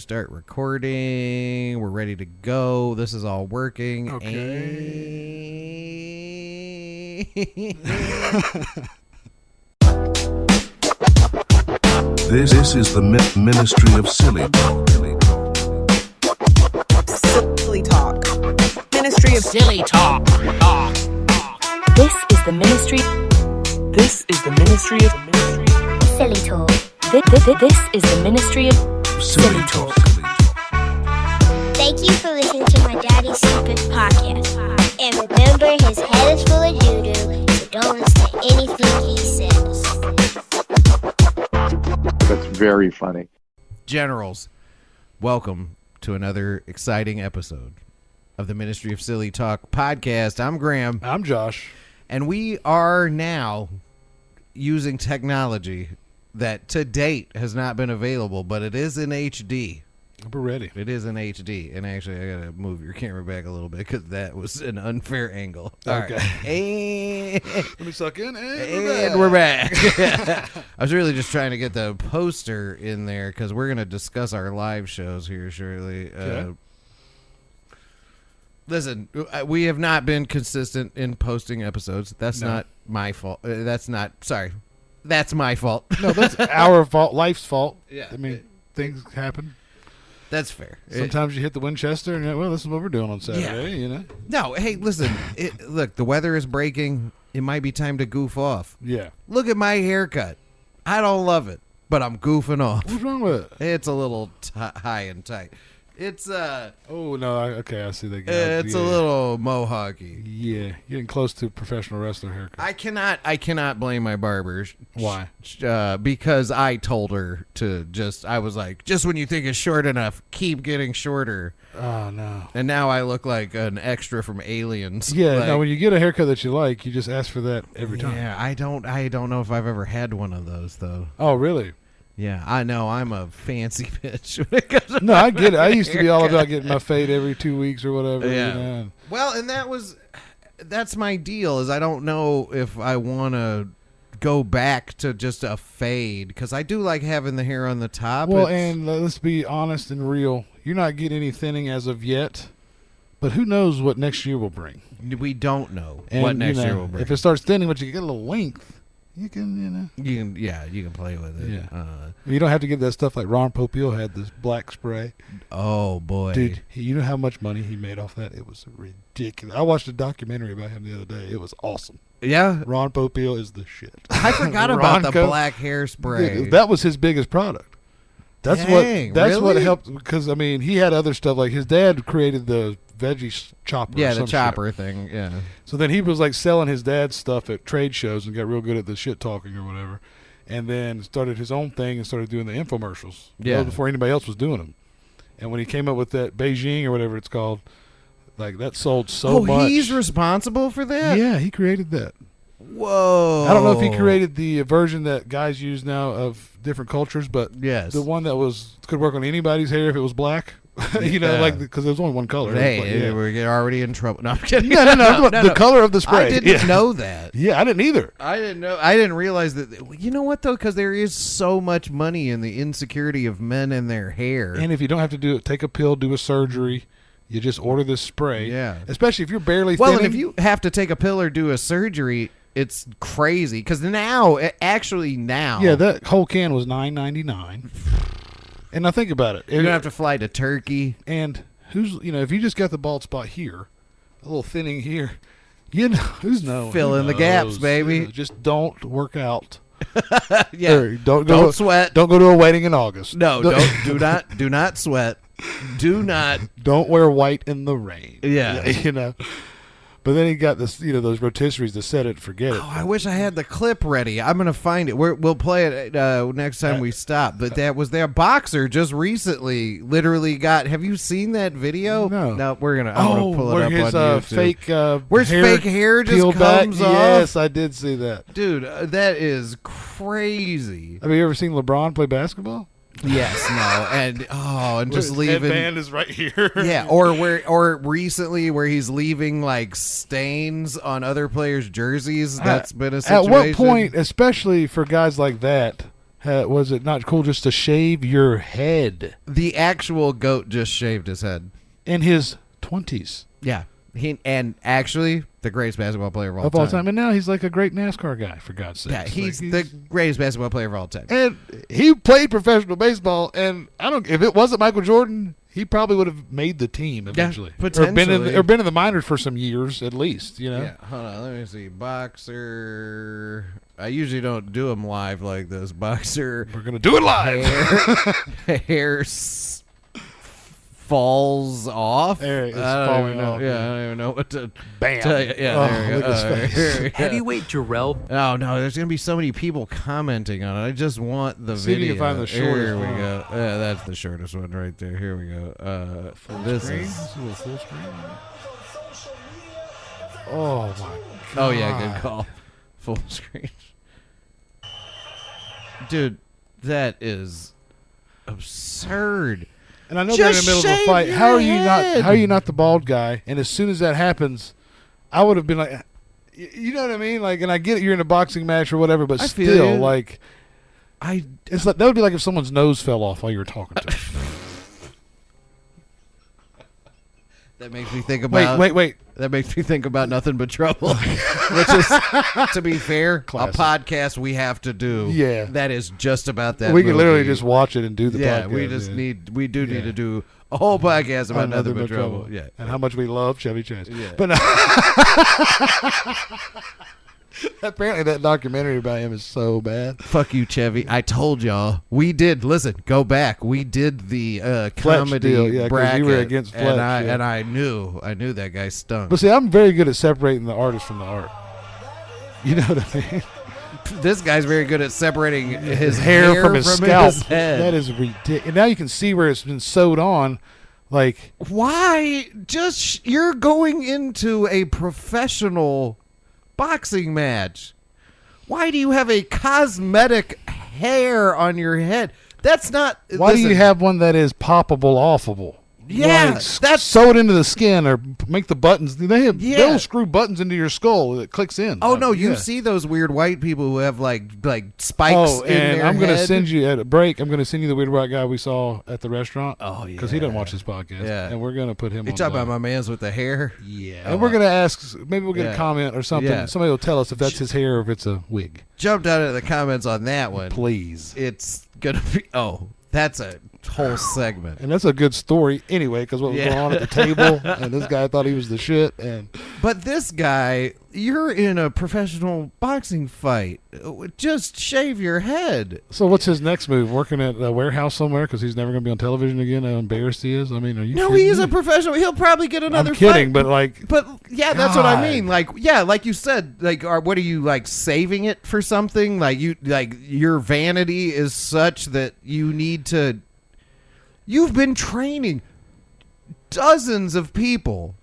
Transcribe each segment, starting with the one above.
Start recording. We're ready to go. This is all working. Okay. This is the Ministry of Silly Talk. Silly Talk. Ministry of Silly Talk. This is the ministry. This is the Ministry of Silly Talk. This is the ministry of Silly Talk. Thank you for listening to my Daddy's Stupid Podcast. And remember, his head is full of doo-doo, so don't listen to anything he says. That's very funny. Generals, welcome to another exciting episode of the Ministry of Silly Talk podcast. I'm Graham. I'm Josh. And we are now using technology that to date has not been available, but it is in HD. We're ready. It is in HD. And actually, I got to move your camera back a little bit because that was an unfair angle. All Okay. Right. Let me suck in. And we're back. I was really just trying to get the poster in there because we're going to discuss our live shows here shortly. Okay. Listen, we have not been consistent in posting episodes. That's No. not my fault. That's my fault. No, that's our fault. Life's fault. Yeah. I mean, things happen. That's fair. Sometimes you hit the Winchester and, well, this is what we're doing on Saturday, you know? No, hey, listen. Look, the weather is breaking. It might be time to goof off. Yeah. Look at my haircut. I don't love it, but I'm goofing off. What's wrong with it? It's a little high and tight. It's Oh, no. Okay, I see that guy. it's a little mohawky. Yeah. You're getting close to a professional wrestler haircut. I cannot blame my barber. Why? Because I told her to I was like, just when you think it's short enough, keep getting shorter. Oh, no. And now I look like an extra from Aliens. Yeah, Like, no, when you get a haircut that you like, you just ask for that every time. Yeah, I don't know if I've ever had one of those though. Oh, really? Yeah, I know I'm a fancy bitch when it comes to No, I get it. I used to be all haircut. about getting my fade every 2 weeks or whatever. Yeah. You know? Well, and that's my deal is I don't know if I want to go back to just a fade because I do like having the hair on the top. Well, and let's be honest and real. You're not getting any thinning as of yet, but who knows what next year will bring. We don't know And, what next year will bring. If it starts thinning, but you get a little length, you can, You can play with it. Yeah. You don't have to get that stuff like Ron Popeil had, this black spray. Oh boy, Dude, you know how much money he made off that? It was ridiculous. I watched a documentary about him the other day. It was awesome. Yeah, Ron Popeil is the shit. I forgot about the Ronco- black hairspray. Dude, that was his biggest product. That's Dang, what really? helped, because I mean he had other stuff like his dad created the veggie chopper. Yeah, or the some chopper shit. thing. Yeah. So then he was like selling his dad's stuff at trade shows and got real good at the shit talking or whatever, and then started his own thing and started doing the infomercials. Yeah. Well, before anybody else was doing them. And when he came up with that Beijing or whatever it's called, like that sold so much. Oh, he's responsible for that. Yeah, he created that. Whoa. I don't know if he created the version that guys use now of different cultures, but Yes. the one that could work on anybody's hair if it was black. You know, Yeah. like because there was only one color. Hey, It was black, yeah. we're already in trouble. No, I'm kidding. No, the color of the spray. I didn't Yeah. know that. Yeah, I didn't either. I didn't realize that. You know what though? Because there is so much money in the insecurity of men and their hair. And if you don't have to do it, take a pill, do a surgery. You just order this spray. Yeah. Especially if you're barely well, thinning. and if you have to take a pill or do a surgery, it's crazy. Because now, yeah, that whole can was $9.99. And now think about it. you don't have to fly to Turkey. And if you just got the bald spot here, a little thinning here, who's knowing? Fill in the gaps, baby. Just don't work out. Yeah, Or don't sweat. Don't go to a wedding in August. No, do not sweat. Do not. Don't wear white in the rain. Yeah. But then he got this, those rotisseries to set it, forget it. Oh, I wish I had the clip ready. I'm gonna find it. We'll play it next time we stop. But their boxer just recently literally got. Have you seen that video? No. I'm gonna pull it where up his on YouTube. fake Where's fake hair just peeled comes back? off? Yes, I did see that. Dude, that is crazy. Have you ever seen LeBron play basketball? Yes, no, and just His leaving. headband is right here. Yeah, or recently where he's leaving like stains on other players' jerseys. That's been a situation. At what point, especially for guys like that, Was it not cool just to shave your head The actual GOAT just shaved his head. in his 20s Yeah. And actually, the greatest basketball player of all time. And now he's like a great NASCAR guy, for God's sake. Yeah, he's the greatest basketball player of all time. And he played professional baseball, and if it wasn't Michael Jordan, he probably would have made the team eventually. potentially. Or been in the minors for some years at least, Yeah, hold on. Let me see. Boxer. I usually don't do them live like this. Boxer. We're going to do it live. Hair falls off. There, it's I don't falling even know. off. Yeah, I don't even know what to Bam. tell you. Yeah, Oh, there we look go. at his face. Here we go. Heavyweight Jarrell. Oh no, there's gonna be so many people commenting on it. I just want the See if you video. can find the shortest Here we one. go. Yeah, that's the shortest one right there. Here we go. This Screen? is. This is a full screen. Oh my God. Oh yeah, good call. Full screen. Dude, that is absurd. And I know they're in the Just middle of a shave fight. your How are you head. not the bald guy? And as soon as that happens, I would have been like, you know what I mean? Like, and I get it, you're in a boxing match or whatever, but I feel still, you. like, it's like that would be like if someone's nose fell off while you were talking to them. That makes me think about. Wait. That makes me think about Nothing But Trouble, which is, to be fair, Classic. a podcast we have to do. Yeah. that is just about that. We can literally movie. just watch it and do the Yeah, podcast. we just yeah. need need Yeah. to do a whole podcast about Nothing Nothing But But Trouble. Yeah, And how much we love Chevy Chase. Yeah. But apparently that documentary about him is so bad. fuck you, Chevy. I told y'all we did. Listen, go back. We did the comedy deal, yeah, 'cause bracket, you were against Fletch, yeah. and I knew that guy stunk. But see, I'm very good at separating the artist from the art. You know what I mean? This guy's very good at separating his hair from his scalp. his head. That is ridiculous. And now you can see where it's been sewed on. Like, Why? Just you're going into a professional boxing match. Why do you have a cosmetic hair on your head? That's not. why do you listen, have one that is poppable, offable? Yeah, Like, that's- sew it into the skin or make the buttons. Yeah. They'll screw buttons into your skull that clicks in. Oh no, you Yeah. see those weird white people who have like spikes Oh, in and their I'm going to head? send you at a break. I'm going to send you the weird white guy we saw at the restaurant. Oh, because he doesn't watch this podcast. Yeah. And we're going to put him You on. talking blast. about my man's with the hair? Yeah. And we're going to ask. Maybe we'll get Yeah. a comment or something. Yeah. Somebody will tell us if that's his hair or if it's a wig. Jumped out of the comments on that one. Please. It's gonna be. Oh, that's a whole segment. And that's a good story anyway, because what was Yeah. going on at the table, and this guy thought he was the shit. And But this guy, you're in a professional boxing fight. Just shave your head. so, what's his next move? Working at a warehouse somewhere because he's never going to be on television again. How embarrassed he is. I mean, are you? No, kidding he's me? a professional. He'll probably get another I'm kidding, fight. but like, But yeah, that's what I God. mean. Like, yeah, like you said, like, what are you like saving it for something? Like your vanity is such that you need to. You've been training dozens of people.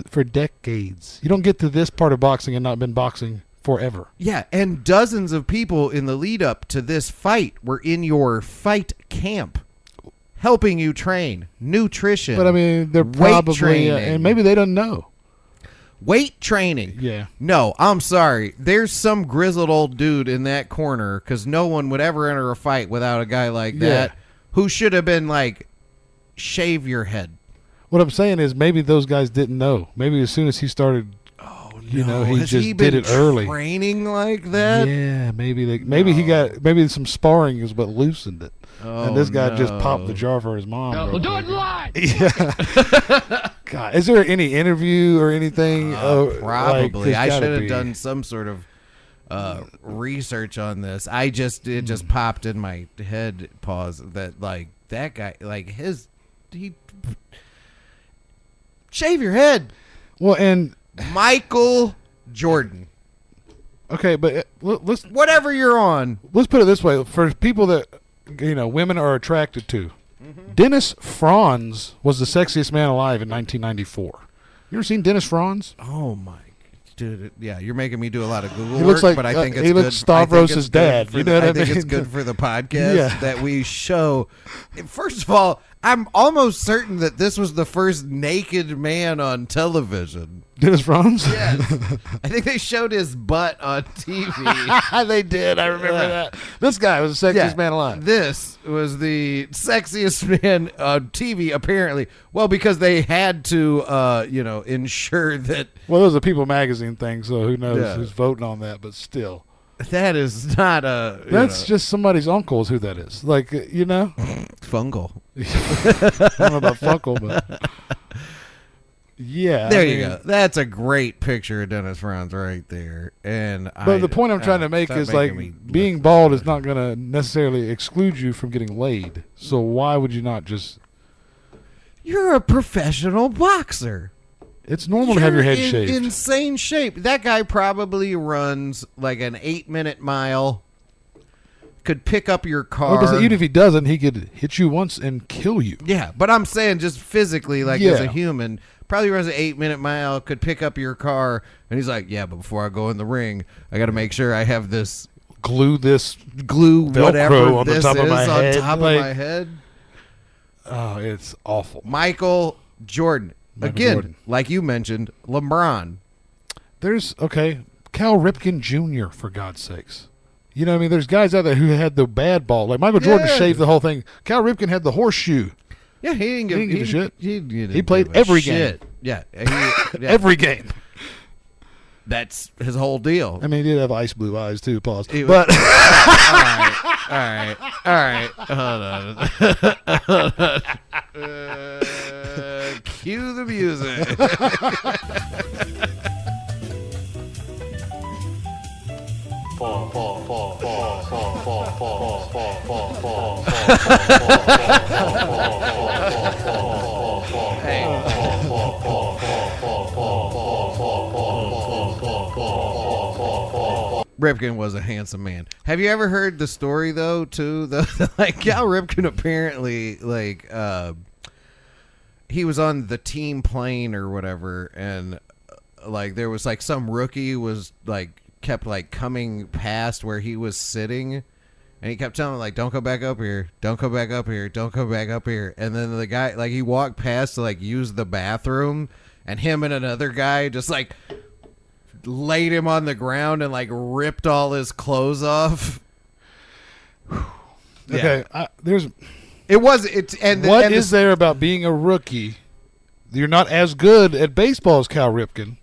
for decades, you don't get to this part of boxing and not been boxing forever. Yeah, and dozens of people in the lead up to this fight were in your fight camp, helping you train, nutrition. But I mean, they're weight probably, training. and maybe they don't know. weight training. Yeah. No, I'm sorry. There's some grizzled old dude in that corner because no one would ever enter a fight without a guy like that who should have been like, shave your head. What I'm saying is maybe those guys didn't know. Maybe as soon as he started, you know, he Has just he did been it early. training like that? Yeah, maybe he got some sparring is what loosened it. And this guy just popped the jar for his mom. We'll do it live. Yeah. God, is there any interview or anything? Probably. I should have be. done some sort of research on this. It just popped in my head. Pause. That like that guy, like he shave your head. Well, and Michael Jordan. okay, but let's Whatever you're on. put it this way: for people that women are attracted to, Dennis Franz was the sexiest man alive in 1994. You ever seen Dennis Franz? Oh my, dude! Yeah, you're making me do a lot of Google He work, looks like- but I think it's he good. looks Stavros' I think it's dad. good for You the- know what I I think it's mean? good for the podcast Yeah. that we show. First of all, I'm almost certain that this was the first naked man on television. Dennis Franz? Yes. I think they showed his butt on TV. They did. I remember that. This guy was the sexiest man alive. This was the sexiest man on TV, apparently. Well, because they had to, ensure that. Well, it was a People magazine thing, so who knows who's voting on that, but still. That is not a. That's just somebody's uncle is who that is. Like, Fungal. I don't know about Fungal, but. Yeah. There you go. That's a great picture of Dennis Franz right there. But the point I'm trying to make is like being bald is not going to necessarily exclude you from getting laid. So why would you not just? You're a professional boxer. It's normal to have your head shaved. Insane shape. That guy probably runs like an 8-minute mile. Could pick up your car. Well, even if he doesn't, he could hit you once and kill you. Yeah, but I'm saying just physically, like as a human. Probably runs an 8-minute mile, could pick up your car, and he's like, yeah, but before I go in the ring, I got to make sure I have this glue Velcro whatever on this the top is of my on head. top of my head. Oh, it's awful. Michael Jordan. Again, like you mentioned, LeBron. There's, Cal Ripken Jr., for God's sakes. You know what I mean? There's guys out there who had the bad ball. Like Michael Jordan shaved the whole thing. Cal Ripken had the horseshoe. Yeah, he didn't give a shit. He played every game. Yeah, every game. That's his whole deal. I mean, he did have ice blue eyes too. Pause. All right. Hold on. Cue the music. Ripken was a handsome man. Have you ever heard the story though? Too like Cal Ripken apparently he was on the team plane or whatever, and like there was like some rookie was like kept like coming past where he was sitting, and he kept telling him like, don't go back up here, don't go back up here, don't go back up here. And then the guy, like, he walked past to like use the bathroom, and him and another guy just like laid him on the ground and like ripped all his clothes off. Okay, What is there about being a rookie? You're not as good at baseball as Cal Ripken.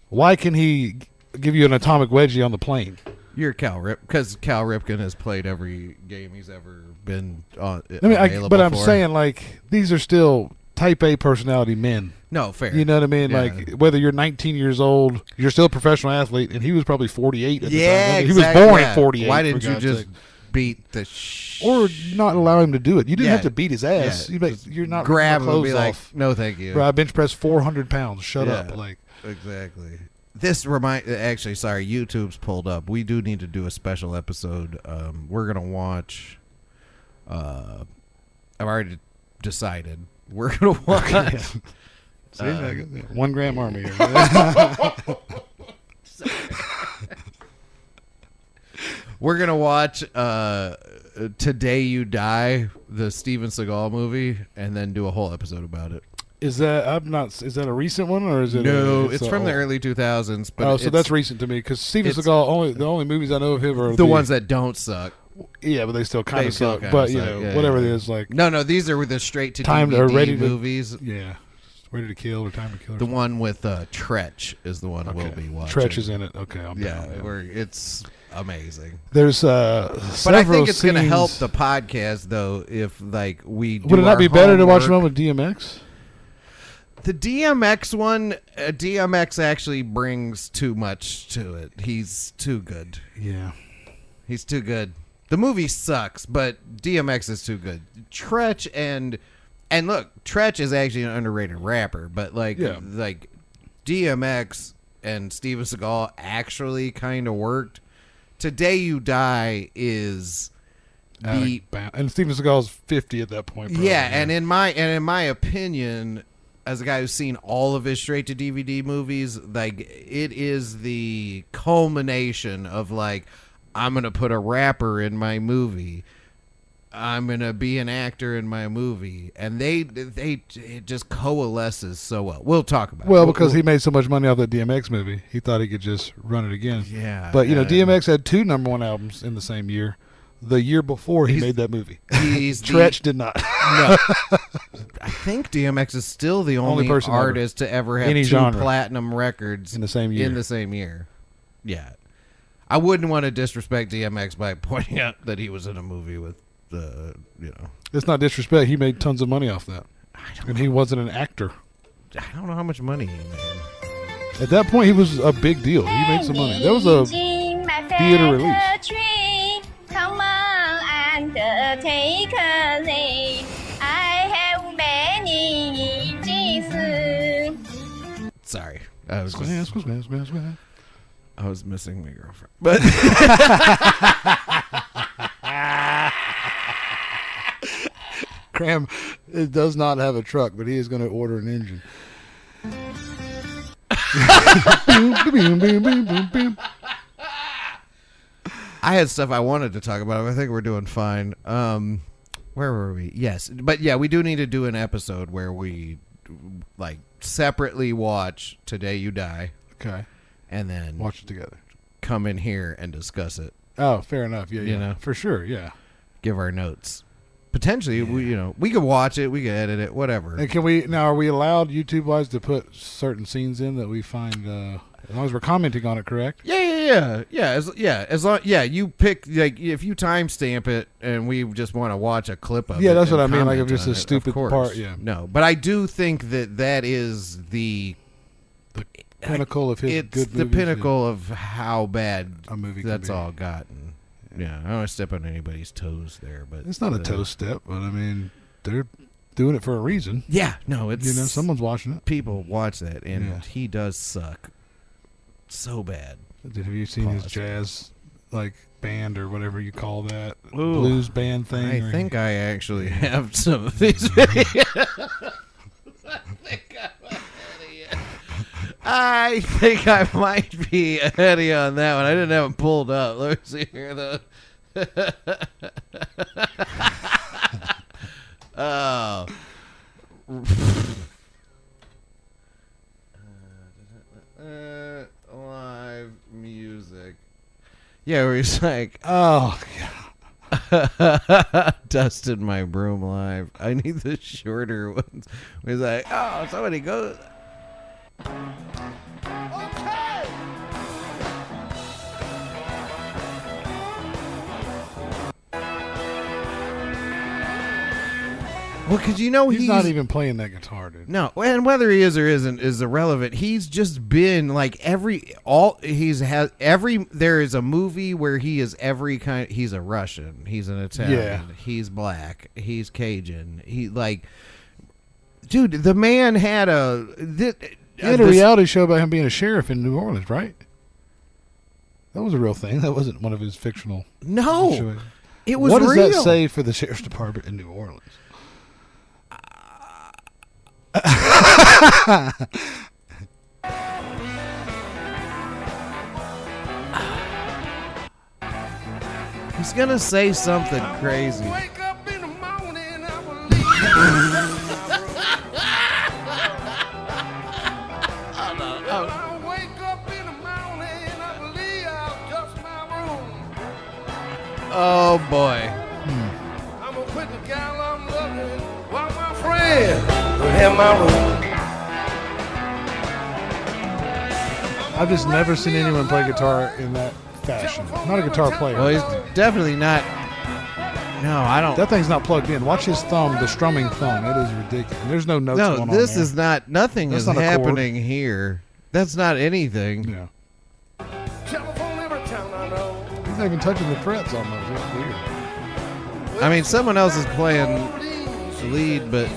Why can he give you an atomic wedgie on the plane? You're because Cal Ripken has played every game he's ever been on. I'm saying, like, these are still type A personality men. No, fair. You know what I mean? Yeah. Like, whether you're 19 years old, you're still a professional athlete, and he was probably 48 at the time. I mean, exactly. he was born at 48. Why didn't you God's just sake. beat the or not allow him to do it? You didn't have to beat his ass. Yeah. You're not grab him and clothes be like, off. no, thank you. Bro, I bench press 400 pounds. Shut up. Like, exactly. This YouTube's pulled up. We do need to do a special episode. We're gonna watch. I've already decided. We're gonna watch. See, 1 gram army. We're gonna watch Today You Die, the Steven Seagal movie, and then do a whole episode about it. Is that a recent one, or is it? No, it's from the early 2000s. But so that's recent to me, because Steven Seagal, the only movies I know of him are the ones that don't suck. Yeah, but they still kind of suck. Kinda But suck. Whatever it is, like no, these are the straight to Time DVD Ready to- movies. yeah, Ready to Kill or Time to Kill. Or The something. one with Tretch is the one we'll be watching. Tretch is in it. Okay, I'm down. It's amazing. There's but I think it's going to help the podcast though if like we do Would it not our be better to watch homework. one with DMX? The DMX one, DMX actually brings too much to it. He's too good. Yeah, he's too good. The movie sucks, but DMX is too good. Tretch and look, Tretch is actually an underrated rapper, but like DMX and Steven Seagal actually kind of worked. Today You Die is the and Steven Seagal's 50 at that point. Probably. Yeah, and in my opinion, as a guy who's seen all of his straight to DVD movies, like it is the culmination of like I'm gonna put a rapper in my movie. I'm gonna be an actor in my movie, and it just coalesces so well. We'll talk about it. Because he made so much money off that DMX movie, he thought he could just run it again. Yeah, but DMX had 2 #1 albums in the same year. The year before he made that movie, Tretch did not. No, I think DMX is still the only person artist to ever have any 2 genre platinum records in the same year. Yeah, I wouldn't want to disrespect DMX by pointing out that he was in a movie with It's not disrespect. He made tons of money off that, and he wasn't an actor. I don't know how much money he made. At that point, he was a big deal. He made some money. That was a theater release. Come on and take a seat. I have many Jesus. Sorry, I was missing my girlfriend, but Cram, it does not have a truck, but he is going to order an engine. I had stuff I wanted to talk about. I think we're doing fine. Where were we? Yes, but yeah, we do need to do an episode where we like separately watch Today You Die. Okay, and then watch it together. Come in here and discuss it. Oh, fair enough. Yeah, you know, for sure. Yeah, give our notes. Potentially, we could watch it, we could edit it, whatever. And are we allowed YouTube wise to put certain scenes in that we find as long as we're commenting on it, correct? Yeah. As long you pick, like, if you timestamp it and we just want to watch a clip of it. Yeah, that's what I mean. Like, if it's just a stupid part. Yeah. No, but I do think that is the pinnacle of his good movies. It's the pinnacle of how bad a movie that's all gotten. Yeah, I don't want to step on anybody's toes there, but it's not a toe step. But I mean, they're doing it for a reason. Yeah, no, it's someone's watching it. People watch that, and he does suck so bad. Have you seen his jazz band or whatever you call that blues band thing? I think I actually have some of these videos. I think I might be ahead of you on that one. I didn't have it pulled up. Let me see here, though. Oh. Live music. Yeah, where he's like, oh, yeah. Dusted my broom live. I need the shorter ones. Where he's like, oh, somebody goes. Okay. Well, because he's not even playing that guitar, dude. No, and whether he is or isn't is irrelevant. He's just been like there is a movie where he is every kind. He's a Russian. He's an Italian. Yeah. He's black. He's Cajun. Dude, the man had a reality show about him being a sheriff in New Orleans, right? That was a real thing. That wasn't one of his fictional. No, shows. It was. What does real. that say for the sheriff's department in New Orleans? He's gonna say something crazy. Wake up in the morning, I wake up in the morning, I believe I'll dust my room. Oh boy. I'm gonna quit the gal I'm loving while my friend will have my room. I've just never seen anyone play guitar in that fashion. Not a guitar player. Well, he's definitely not. No, I don't. That thing's not plugged in. Watch his thumb, the strumming thumb. It is ridiculous. There's no notes going on there. This is not. Nothing That's is not a happening here. That's not anything. Yeah. Telephone every time I know. He's not even touching the frets on those. That's weird. I mean, someone else is playing the lead, but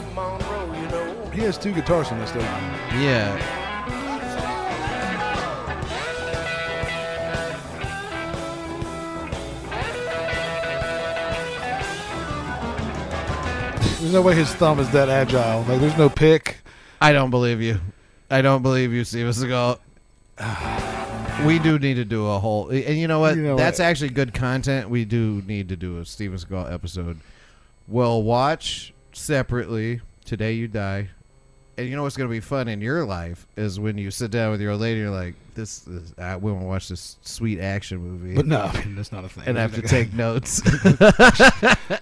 he has 2 guitars on this thing. yeah. There's no way his thumb is that agile. Like, there's no pick. I don't believe you. I don't believe you, Steven Seagal. We do need to do a whole. And you know what? That's actually good content. We do need to do a Steven Seagal episode Well, watch separately Today You Die. And you know what's going to be fun in your life is when you sit down with your old lady and you're like, we want to watch this sweet action movie. But no, I mean, that's not a thing. And I have to take notes.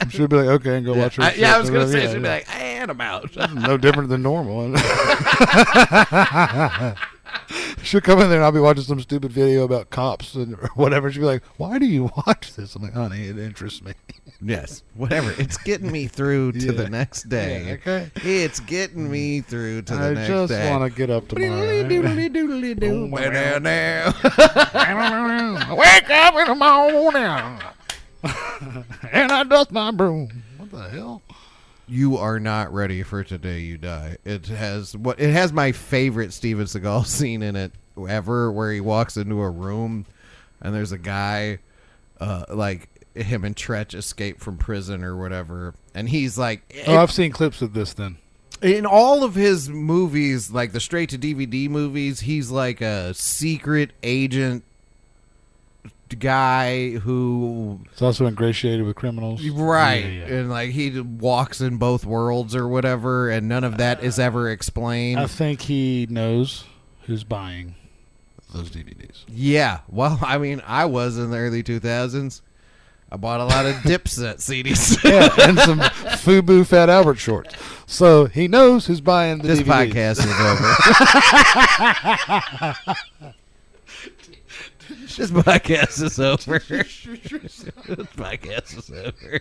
She'll be like, okay, and go watch her. I was going to say, she'll be like, and I'm out. No different than normal. She'll come in there and I'll be watching some stupid video about cops and whatever. She'll be like, why do you watch this? I'm like, honey, it interests me. Yes, whatever. It's getting me through to the next day. Yeah, okay. It's getting me through to the next day. I just want to get up tomorrow. I wake up in the morning and I dust my broom. What the hell? You are not ready for Today You Die. It has my favorite Steven Seagal scene in it ever, where he walks into a room and there's a guy, like him and Tretch escape from prison or whatever, and he's like, I've seen clips of this. Then in all of his movies, like the straight to DVD movies, he's like a secret agent guy who is also ingratiated with criminals, right? And like he walks in both worlds or whatever, and none of that is ever explained. I think he knows who's buying those DVDs. Yeah, well, I mean, I was in the early 2000s. I bought a lot of Dipset CDs. Yeah, and some FUBU Fat Albert shorts. So he knows who's buying the this DVDs. Podcast is over. This podcast is over. This podcast is over.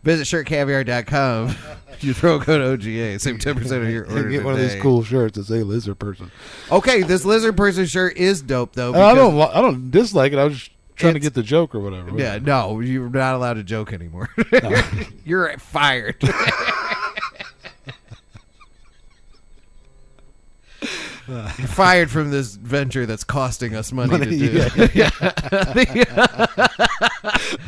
Visit shirtcaviar.com. You throw code OGA. Save 10% of your order. Get one of these cool shirts that say lizard person. Okay, this lizard person shirt is dope though. I don't dislike it. I was just trying to get the joke or whatever. Yeah, no, you're not allowed to joke anymore. No. You're fired. You're fired from this venture that's costing us money to do.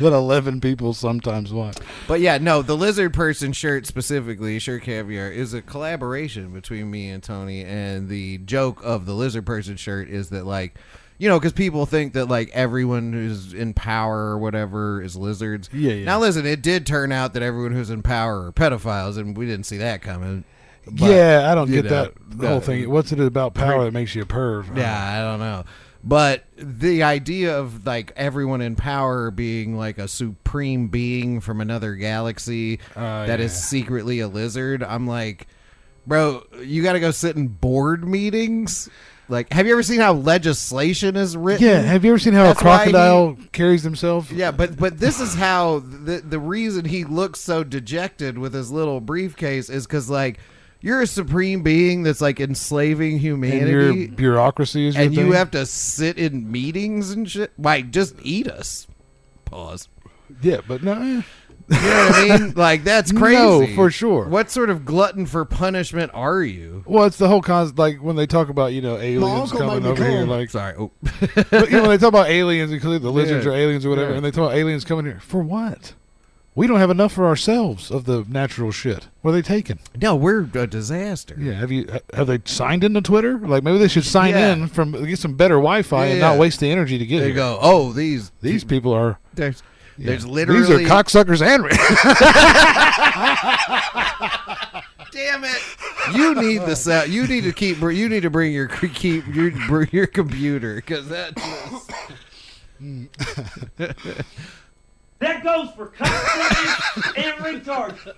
That 11 people sometimes want. But yeah, no, the lizard person shirt specifically, Shirt Caviar, is a collaboration between me and Tony. And the joke of the lizard person shirt is that, like, you know, because people think that like everyone who's in power or whatever is lizards. Yeah. Now listen, it did turn out that everyone who's in power are pedophiles, and we didn't see that coming. But, yeah, I don't get know, that whole thing. What's it about power that makes you a perv? Yeah, I don't know. But the idea of like everyone in power being like a supreme being from another galaxy that is secretly a lizard, I'm like, bro, you got to go sit in board meetings. Like, have you ever seen how legislation is written? Yeah, have you ever seen how a crocodile carries himself? Yeah, but this is how the reason he looks so dejected with his little briefcase is because, like, you're a supreme being that's, like, enslaving humanity. And your bureaucracy is your and thing? you have to sit in meetings and shit? Like, just eat us. Pause. Yeah, but no. You know what I mean? Like, that's crazy. No, for sure. What sort of glutton for punishment are you? Well, it's the whole concept, like, when they talk about, you know, aliens coming over here, like... Sorry. Oh. But, you know, when they talk about aliens, including the lizards or aliens or whatever, Yeah. and they talk about aliens coming here, for what? We don't have enough for ourselves of the natural shit. What are they taking? No, we're a disaster. Yeah, have they signed into Twitter? Like, maybe they should sign in get some better Wi-Fi and not waste the energy to get There here. you go. Oh, these people are... There's literally... These are cocksuckers and... Damn it! You need the sound. You need to keep. You need to bring your computer because that. That goes for cocksuckers and retards.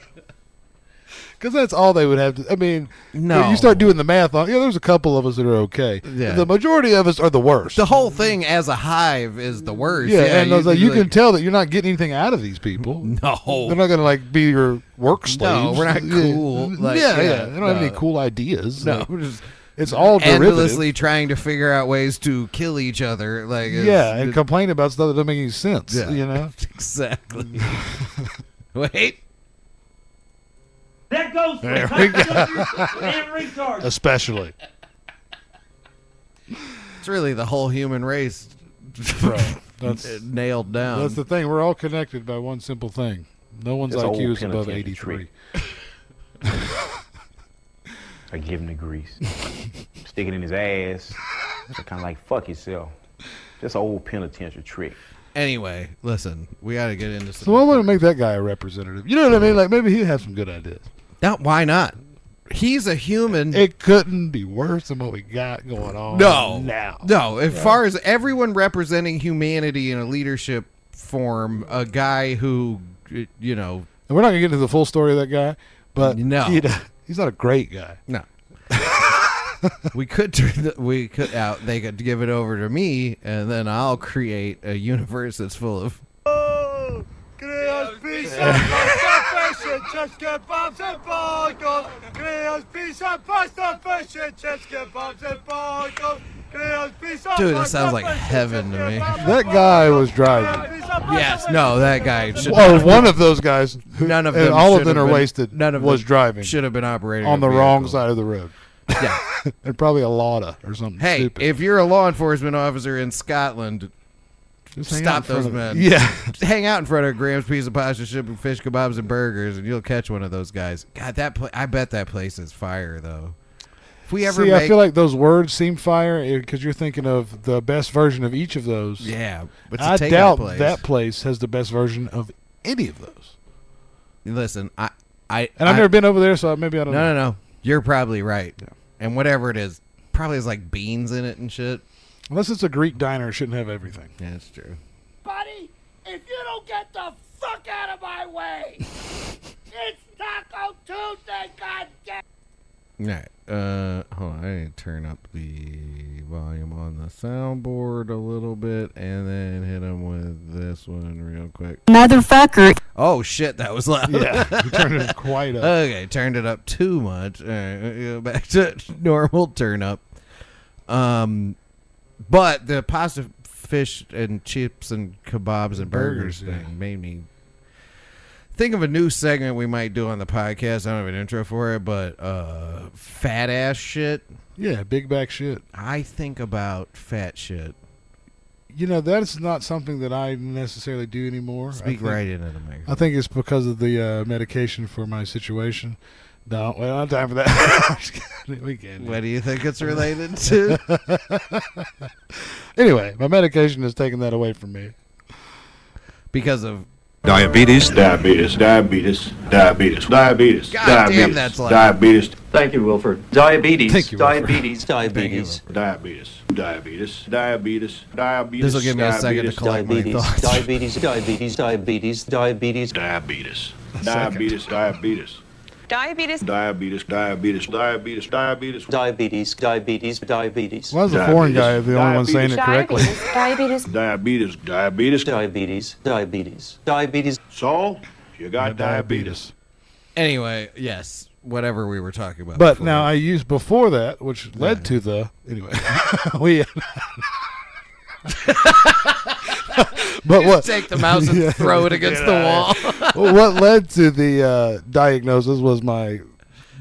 Because that's all they would have to. I mean, no. When you start doing the math on. Yeah, there's a couple of us that are okay. Yeah. The majority of us are the worst. The whole thing as a hive is the worst. Yeah, and I was like, you like, can tell that you're not getting anything out of these people. No, they're not going to like be your work slaves. No, we're not cool. Like, yeah. They don't have any cool ideas. No, like, we're just. It's all derivative. Endlessly trying to figure out ways to kill each other, like and complain about stuff that doesn't make any sense. Yeah, you know, exactly. Wait. That goes for cocksuckers and retards. Especially. It's really the whole human race. Right. That's nailed down. That's the thing. We're all connected by one simple thing. No one's IQ is above 83. I give him the grease. Stick it in his ass. So kind of like, fuck yourself. Just an old penitentiary trick. Anyway, listen, we got to get into some. So why wouldn't make that guy a representative? You know what I mean? Like maybe he'd have some good ideas. No, why not? He's a human. It couldn't be worse than what we got going on now. No, as far as everyone representing humanity in a leadership form, a guy who, you know. And we're not going to get into the full story of that guy, but no. He's not a great guy. No. They could give it over to me, and then I'll create a universe that's full of. Dude, that sounds like heaven to me. That guy was driving. Yes, no, that guy. One of those guys. None of them. them. All of them are wasted. None of was them driving. Should have been operating on the wrong side of the road. Yeah, and probably a Lada or something. Hey, stupid. If you're a law enforcement officer in Scotland, just stop those men. Yeah, hang out in front of Graham's Pizza Pasta, shipping fish kebabs and burgers, and you'll catch one of those guys. God, I bet that place is fire though. If we ever I feel like those words seem fire because you're thinking of the best version of each of those. Yeah, but I doubt that place has the best version of any of those. Listen, I've never been over there, so maybe I don't know. No. You're probably right. Yeah. And whatever it is, probably has like beans in it and shit. Unless it's a Greek diner, it shouldn't have everything. Yeah, that's true. Buddy, if you don't get the fuck out of my way, it's Taco Tuesday, goddamn. All right. Hold on. I need to turn up the volume on the soundboard a little bit and then hit him with this one real quick. Motherfucker. Oh, shit. That was loud. Yeah. You turned it quite up. Okay. Turned it up too much. All right. Go back to normal turn up. But the pasta, fish, and chips and kebabs and burgers thing made me think of a new segment we might do on the podcast. I don't have an intro for it, but fat ass shit. Yeah, big back shit. I think about fat shit. You know, that's not something that I necessarily do anymore. Speak right into the microphone. I think it's because of the medication for my situation. No, we don't have time for that. We can't. What do you think it's related to? Anyway, my medication has taken that away from me. Because of diabetes. God damn, that's loud. Diabetes. Thank you, Wilford. Diabetes. Thank you, Wilford. Diabetes. This will give me a second to collect my thoughts. Diabetes. Diabetes. Why is the foreign guy the only one saying it correctly? Diabetes. So, you got diabetes. Anyway, yes, whatever we were talking about. But before. now I used before that, which led to the anyway. We. But what? Take the mouse and throw it against the wall. What led to the diagnosis was my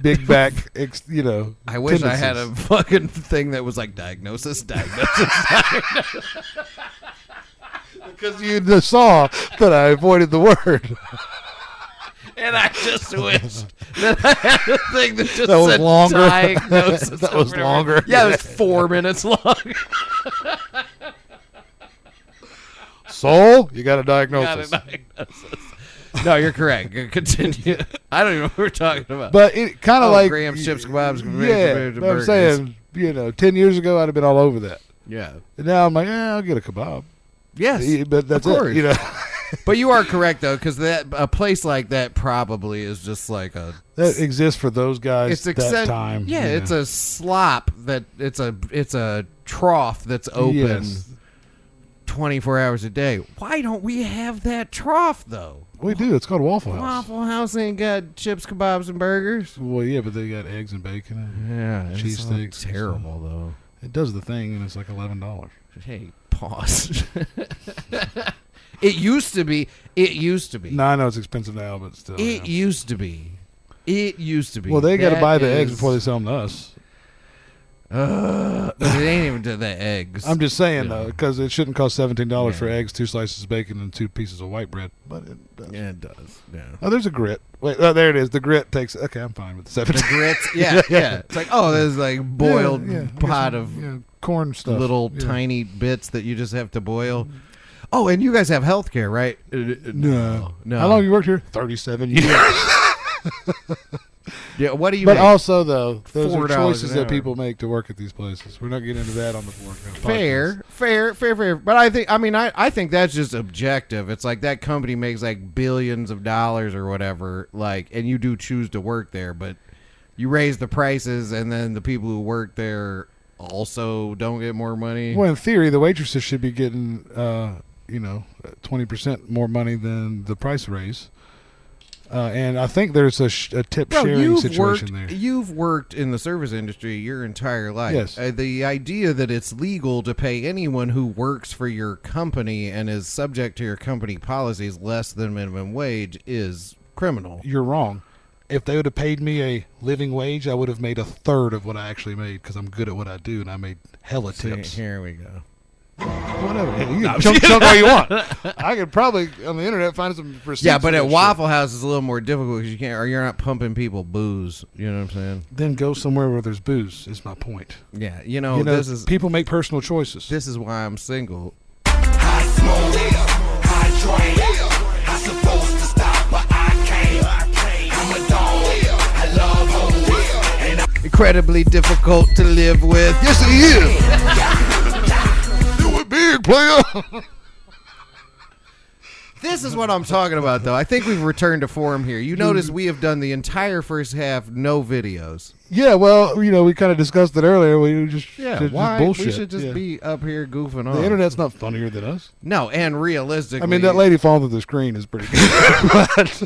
big back, I wish tendencies. I had a fucking thing that was like diagnosis. Because you saw that I avoided the word. And I just wished that I had a thing that just that was said longer. diagnosis. That was longer. Yeah, it was 4 minutes long. Soul, you got a diagnosis. No, you're correct. Continue. I don't even know what we're talking about. But it kind of like Graham's chips, kebabs, but I'm saying, 10 years ago I'd have been all over that. Yeah. And now I'm like, I'll get a kebab. Yes, but that's of course. it. But you are correct though, because a place like that probably is just like that exists for those guys. It's that time. Yeah, it's a slop that it's a trough that's open 24 hours a day. Why don't we have that trough though? We do. It's called Waffle House. Waffle House ain't got chips, kebabs, and burgers. Well, yeah, but they got eggs and bacon and cheesesteaks. Terrible though. It does the thing, and it's like $11. Hey, pause. It used to be. No, I know it's expensive now, but still. It used to be. Well, they got to buy the eggs before they sell them to us. But it ain't even to the eggs. I'm just saying, though, because it shouldn't cost $17 for eggs, 2 slices of bacon, and 2 pieces of white bread. But it does. Yeah, it does. Yeah. Oh, there's a grit. Wait, there it is. The grit takes. Okay, I'm fine with the 17. The grits. Yeah. It's like, there's like boiled pot of corn stuff. Little tiny bits that you just have to boil. Oh, and you guys have health care, right? No. No. How long you worked here? 37 years. Yeah, what do you But make? also, though, those are $4 choices an that hour. people make to work at these places. We're not getting into that on the podcast. Fair. But I think that's just objective. It's like that company makes like billions of dollars or whatever, like, and you do choose to work there, but you raise the prices, and then the people who work there also don't get more money. Well, in theory, the waitresses should be getting, 20% more money than the price raise. And I think there's a tip sharing situation there. You've worked in the service industry your entire life. Yes. The idea that it's legal to pay anyone who works for your company and is subject to your company policies less than minimum wage is criminal. You're wrong. If they would have paid me a living wage, I would have made a third of what I actually made because I'm good at what I do, and I made hella tips. Here we go. Whatever. Hey, you can chunk all you want. I could probably on the internet find some receipts. Yeah, but for at that Waffle House it's a little more difficult because you can't, or you're not pumping people booze. You know what I'm saying? Then go somewhere where there's booze. Is my point. Yeah, this is people make personal choices. This is why I'm single. Incredibly difficult to live with. Yes, he is. Do it big, player. This is what I'm talking about, though. I think we've returned to form here. You notice we have done the entire first half, no videos. Yeah, well, we kind of discussed it earlier. We just why bullshit. we should just be up here goofing off. The internet's not funnier than us. No, and realistically, I mean, that lady falling through the screen is pretty good. But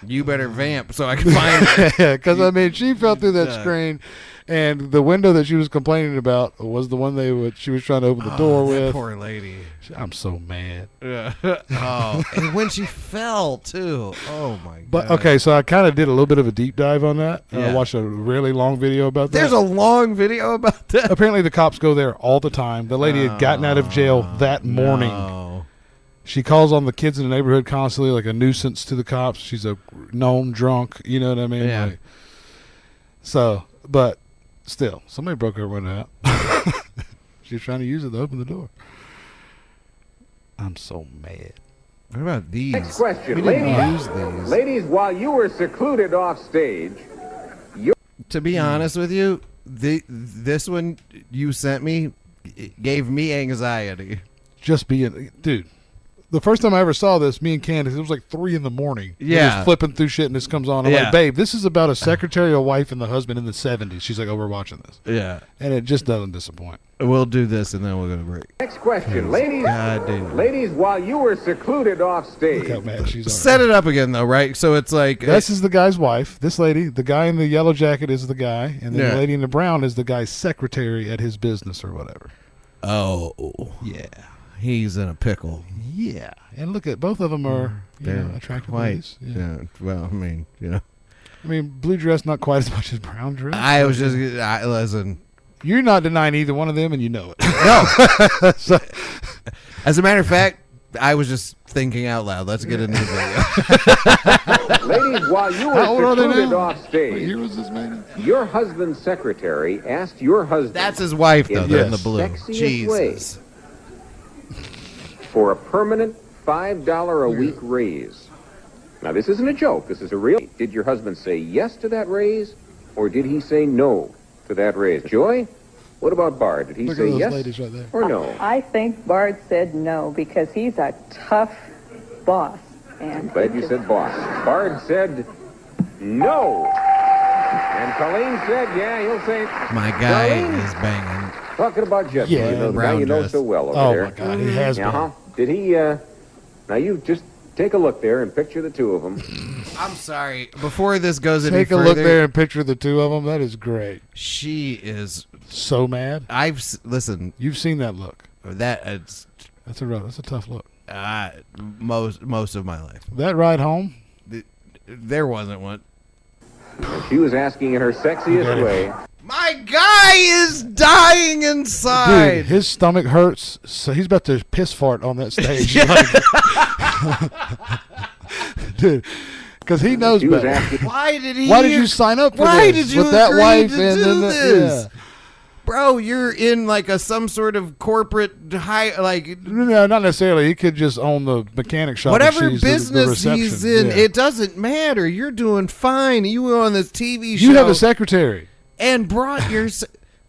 you better vamp so I can find it. Yeah, because she fell through that screen, and the window that she was complaining about was the one she was trying to open the door with. Poor lady. I'm so mad. Yeah. Oh, and when she fell too. Oh my god. But okay, so I kind of did a little bit of a deep dive on that. Yeah. I watched a really long video about that. There's a long video about that. Apparently, the cops go there all the time. The lady had gotten out of jail that morning. No. She calls on the kids in the neighborhood constantly, like a nuisance to the cops. She's a known drunk. You know what I mean? Yeah. But still, somebody broke her window out. She was trying to use it to open the door. I'm so mad. What about these? Next question. We didn't use these. Ladies, while you were secluded off stage, to be honest with you, this one you sent me gave me anxiety. Just being, dude. The first time I ever saw this, me and Candace, it was like 3 a.m. We Yeah. was flipping through shit, and this comes on. I'm Yeah. like, babe, this is about a secretary, a wife, and the husband in the 70s. She's like, oh, we're watching this. Yeah. And it just doesn't disappoint. We'll do this, and then we're going to break. next question. God damn. Ladies, while you were secluded off stage, Look how mad she's Set it up again, though, right? So it's like... This is the guy's wife. This lady, the guy in the yellow jacket is the guy, and then Yeah. the lady in the brown is the guy's secretary at his business or whatever. Oh. Yeah. He's in a pickle. Yeah. And look at both of them are attractive ladies. Yeah. Well, I mean, blue dress not quite as much as brown dress. listen. You're not denying either one of them, and you know it. No. So, as a matter of fact, I was just thinking out loud. Let's get into the video. ladies, while you How old were are they secluded now? off What stage, year was this made? your husband's secretary asked your husband. That's his wife, though. in They're the in the blue. sexiest Jesus. way, for a permanent $5 a week raise. Now, this isn't a joke. This is a real. Did your husband say yes to that raise, or did he say no to that raise? Joy, what about Bard? Did he Look say at those yes ladies right there. or no? I think Bart said no because he's a tough boss. I'm glad you said boss. Bard said no. And Colleen said, yeah, he'll say. My guy Colleen, is banging. talking about Jeff, Yeah, the guy brown you know dress. so well over Oh, there. my God. He has been. Uh-huh. Did he, now you just take a look there and picture the two of them. I'm sorry. Before this goes any Take a further, look there and picture the two of them. That is great. she is. So mad. Listen. You've seen that look. That's That's a tough look. most of my life. That ride home. There wasn't one. And she was asking in her sexiest way. My guy is dying inside. Dude, his stomach hurts, so he's about to piss fart on that stage. Dude, because he knows She was better. asking, Why did he? Why did you sign up for Why this did you with that agree wife to and do then this? bro, you're in like some sort of corporate high, like No, not necessarily. He could just own the mechanic shop. whatever and she's business the he's reception. in. It doesn't matter. You're doing fine. You were on this TV show. You have a secretary. And brought your...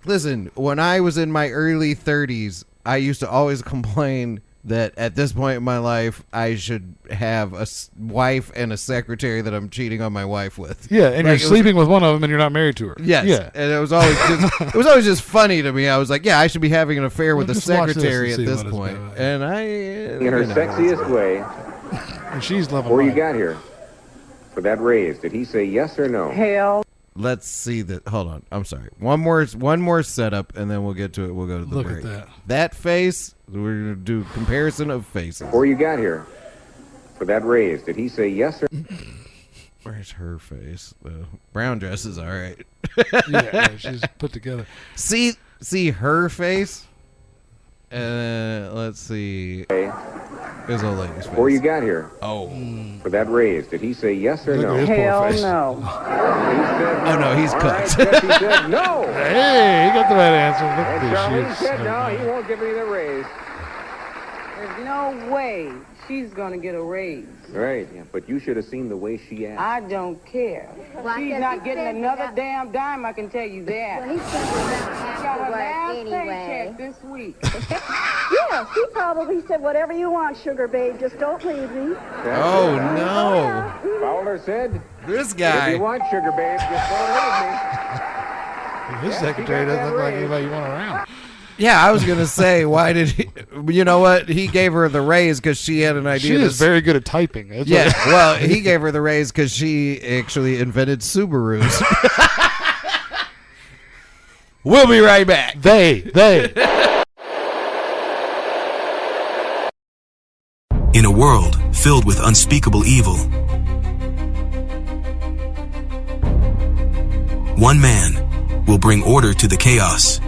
Listen, when I was in my early 30s, I used to always complain that at this point in my life, I should have a wife and a secretary that I'm cheating on my wife with. Yeah, and like, you're sleeping with one of them and you're not married to her. Yes. Yeah. And it was always just funny to me. I was like, yeah, I should be having an affair with the secretary at this point. And I... In her sexiest way. And she's loving Before you got here, for that raise, did he say yes or no? Hell. Let's see that. Hold on. I'm sorry. One more setup, and then we'll get to it. We'll go to the Look break. at that. That face. We're gonna do comparison of faces. Before you got here, for that raise, did he say yes or? Where's her face? The brown dress is all right. Yeah, she's put together. See her face. Let's see. His old lady's face. Before you got here, for that raise, did he say yes or no? Hell no. Oh no, he's cooked. Right, Jesse said no. Hey, he got the right answer. Look And at Charlene this. said no, he won't give me the raise. There's no way she's gonna get a raise. Right, yeah, but you should have seen the way she acted. I don't care. She's not getting another damn dime, I can tell you that. Well, he said we're not She have got to her work last anyway. paycheck this week. Yes, he probably said, whatever you want, sugar babe, just don't leave me. Oh no! Fowler said, This if guy. you want sugar, babe, just don't leave me. His secretary doesn't look like anybody you want around. Yeah, I was gonna say, why did he? You know what? He gave her the raise because she had an idea. She is very good at typing. That's Yeah, what- well, he gave her the raise because she actually invented Subarus. We'll be right back. They. In a world filled with unspeakable evil, one man will bring order to the chaos.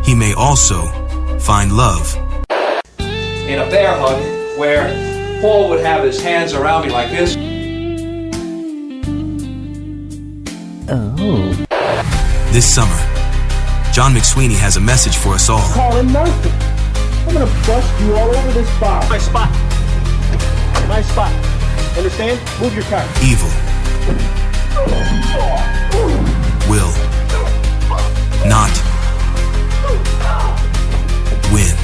He may also find love. In a bear hug where Paul would have his hands around me like this. Oh. This summer, John McSweeney has a message for us all. Call him Murphy. I'm gonna bust you all over this bar. My spot. My spot. Understand? Move your car. Evil will not win.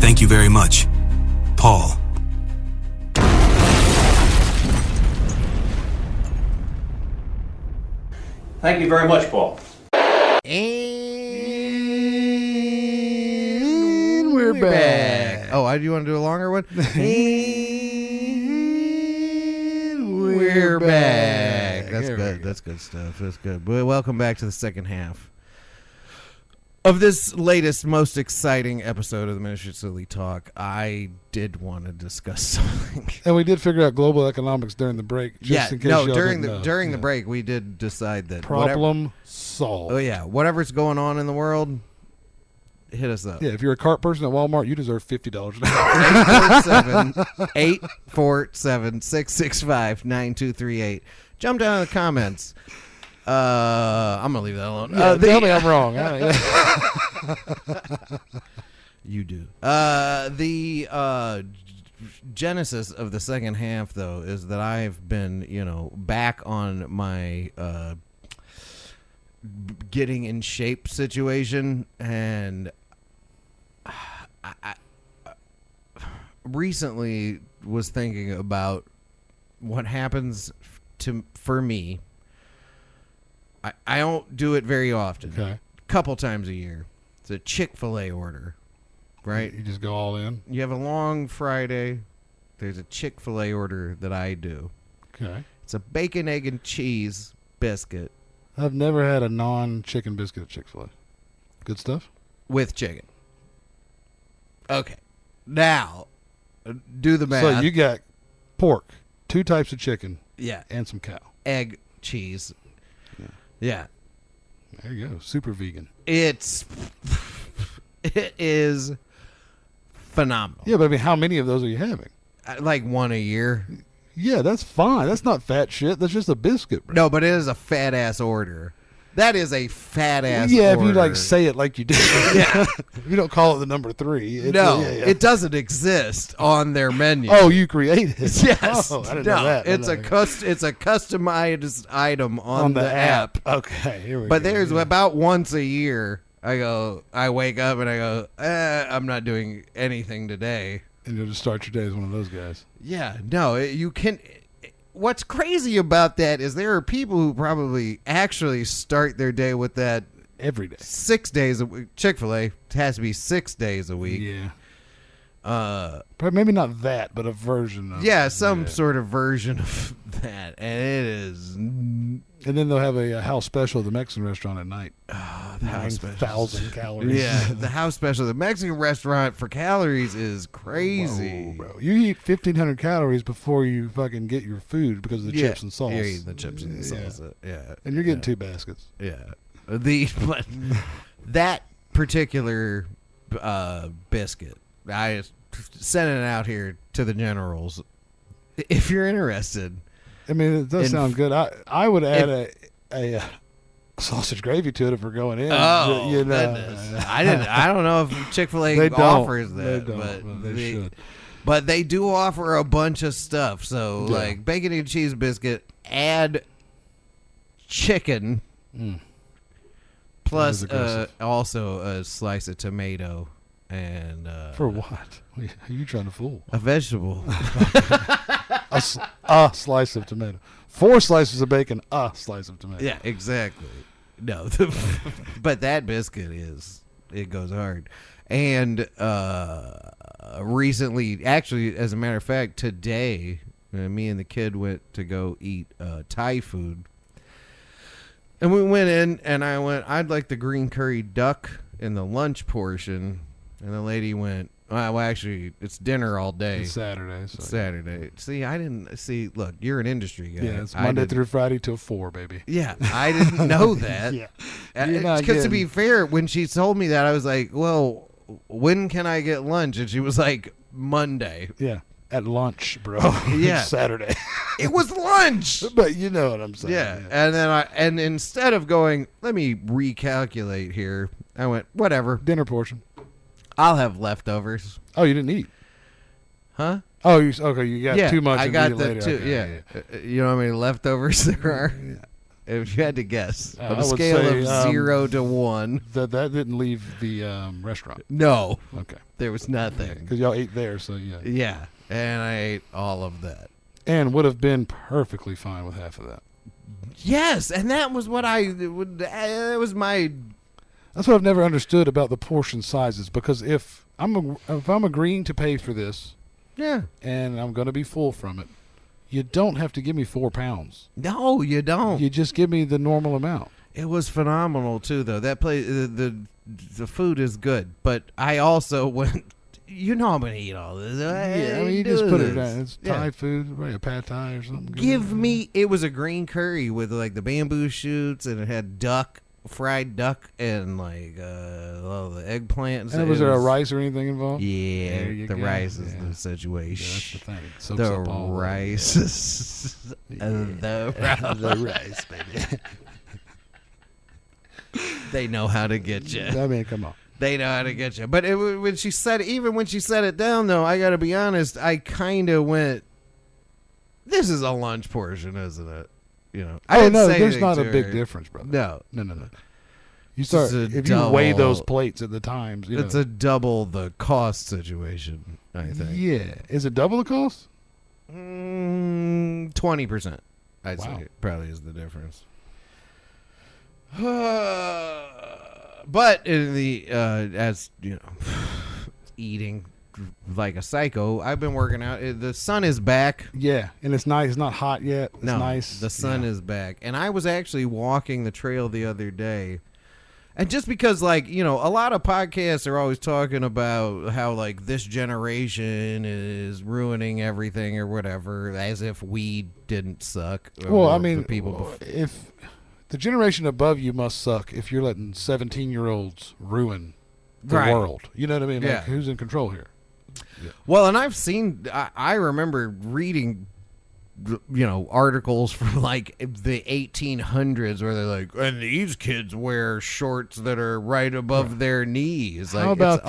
Thank you very much, Paul. Thank you very much, Paul. And we're back. Oh, do you want to do a longer one? And we're back. That's good. That's good stuff. That's good. Well, welcome back to the second half of this latest, most exciting episode of the Ministry of Silly Talk. I did want to discuss something, and we did figure out global economics during the break. Just in case during the break, we did decide that problem solved. Oh yeah, whatever's going on in the world, hit us up. Yeah, if you're a cart person at Walmart, you deserve $50 an hour. 847-665-9238. Jump down in the comments. I'm gonna leave that alone. Tell me I'm wrong. You do. The genesis of the second half, though, is that I've been, back on my getting in shape situation, and I recently was thinking about what happens for me. I don't do it very often. Okay. A couple times a year. It's a Chick-fil-A order, right? You just go all in? You have a long Friday. There's a Chick-fil-A order that I do. Okay. It's a bacon, egg, and cheese biscuit. I've never had a non-chicken biscuit at Chick-fil-A. Good stuff? With chicken. Okay. Now, do the math. So you got pork, 2 types of chicken, yeah, and some cow. Egg, cheese. Yeah. There you go. Super vegan. It is phenomenal. Yeah, but I mean, how many of those are you having? Like one a year. Yeah, that's fine. That's not fat shit. That's just a biscuit, bro. No, but it is a fat ass order. That is a fat ass. Yeah, order. if you like say it like you do. Yeah, if you don't call it the number 3. It doesn't exist on their menu. Oh, you created it. Yes. Oh, I didn't know that. It's a customized item on the app. Okay, here we go. But there's about once a year I wake up and I go, I'm not doing anything today. And you'll just start your day as one of those guys. Yeah, no, you can. What's crazy about that is there are people who probably actually start their day with that every day. 6 days a week. Chick-fil-A has to be 6 days a week. Yeah. But maybe not that, but a version of it. Some sort of version of that. And it is. And then they'll have a house special at the Mexican restaurant at night. Oh, the house special. 9,000 calories. Yeah, the house special. The Mexican restaurant for calories is crazy. Whoa, bro. You eat 1,500 calories before you fucking get your food because of the chips and sauce. You're eating the chips and salsa. Yeah. And you're getting 2 baskets. Yeah. But that particular biscuit, I sent it out here to the generals. If you're interested. I mean, it does sound good. I would add a sausage gravy to it if we're going in. Oh, you know. goodness. I don't know if Chick-fil-A offers that. They don't, but they should. But they do offer a bunch of stuff. So, like, bacon and cheese biscuit, add chicken, plus also a slice of tomato. And for what? Who are you trying to fool? A vegetable. a slice of tomato. 4 slices of bacon, a slice of tomato. Yeah, exactly. No, but that biscuit it goes hard. And recently, actually, as a matter of fact, today, me and the kid went to go eat Thai food. And we went in, and I went, I'd like the green curry duck in the lunch portion. And the lady went, well, actually, it's dinner all day. It's Saturday. So it's Saturday. See, I didn't see. Look, you're an industry guy. Yeah, it's Monday through Friday till 4, baby. Yeah, I didn't know that. Yeah, because to be fair, when she told me that, I was like, well, when can I get lunch? And she was like, Monday. Yeah, at lunch, bro. Yeah, Saturday. It was lunch. But you know what I'm saying. Yeah, and then instead of going, let me recalculate here, I went, whatever. Dinner portion. I'll have leftovers. Oh, you didn't eat? Huh? Oh, okay. You got too much. I got the later. two. Okay, yeah. You know how many leftovers there are? Yeah. If you had to guess, on a scale say, of 0 to 1, that didn't leave the restaurant. No. Okay. There was nothing because y'all ate there, so yeah. Yeah, and I ate all of that, and would have been perfectly fine with half of that. Yes, and that was what it was my. That's what I've never understood about the portion sizes, because if I'm agreeing to pay for this, yeah, and I'm going to be full from it, you don't have to give me 4 pounds. No, you don't. You just give me the normal amount. It was phenomenal too, though. That place, the food is good, but I also went. You know I'm gonna eat all this. Yeah, I mean you just put it down. It's Thai food, right? A pad Thai or something. Give me. It was a green curry with like the bamboo shoots, and it had fried duck, and like all the eggplants. And was there a rice or anything involved? Yeah, the rice is the situation. Yeah, that's the thing. The rice is the rice, baby. They know how to get you. I mean, come on. They know how to get you. But when she said it down, though, I got to be honest, I kind of went, this is a lunch portion, isn't it? You know. There's not a big difference, brother. No. You start if you weigh those plates at the times. It's a double the cost situation, I think. Yeah. Is it double the cost? 20%. I'd say probably is the difference. But in the as you know, eating like a psycho, I've been working out. The sun is back. Yeah, and it's nice. It's not hot yet. It's nice. The sun is back, and I was actually walking the trail the other day. And just because, like, you know, a lot of podcasts are always talking about how, like, this generation is ruining everything or whatever, as if we didn't suck. Well, I mean, if the generation above you must suck if you're letting 17-year-olds ruin the world. You know what I mean? Like, who's in control here? Yeah. Well, and I've seen, I remember reading articles from like the 1800s where they're like, and these kids wear shorts that are right above their knees. Like, how about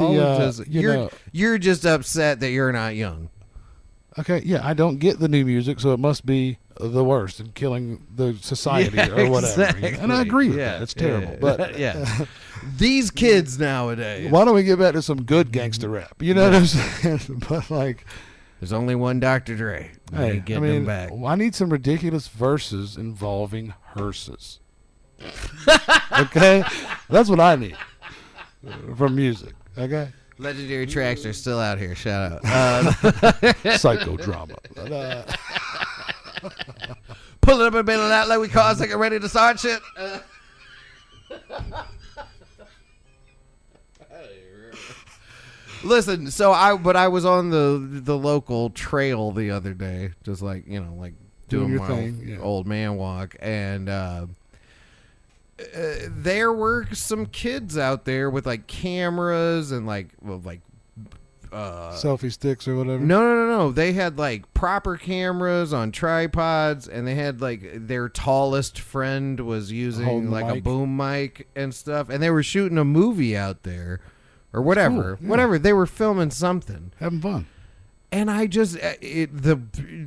you're just upset that you're not young. Okay, yeah, I don't get the new music, so it must be the worst and killing the society or whatever. Exactly. And I agree with that. It's terrible. But yeah, these kids nowadays. Why don't we get back to some good gangster rap? You know what I'm saying? But like, there's only one Dr. Dre. Hey, Getting him back. I need some ridiculous verses involving hearses. Okay, that's what I need from music. Okay. Legendary tracks are still out here. Shout out. Psychodrama. Pull it up and bail it out like we call it, like ready to start shit. Listen, so I was on the local trail the other day, just like doing your my thing, old man walk, and there were some kids out there with like cameras and selfie sticks or whatever. No. They had like proper cameras on tripods, and they had like their tallest friend was using like a boom mic and stuff, and they were shooting a movie out there or whatever. Cool, yeah. Whatever. They were filming something. Having fun. And I just, the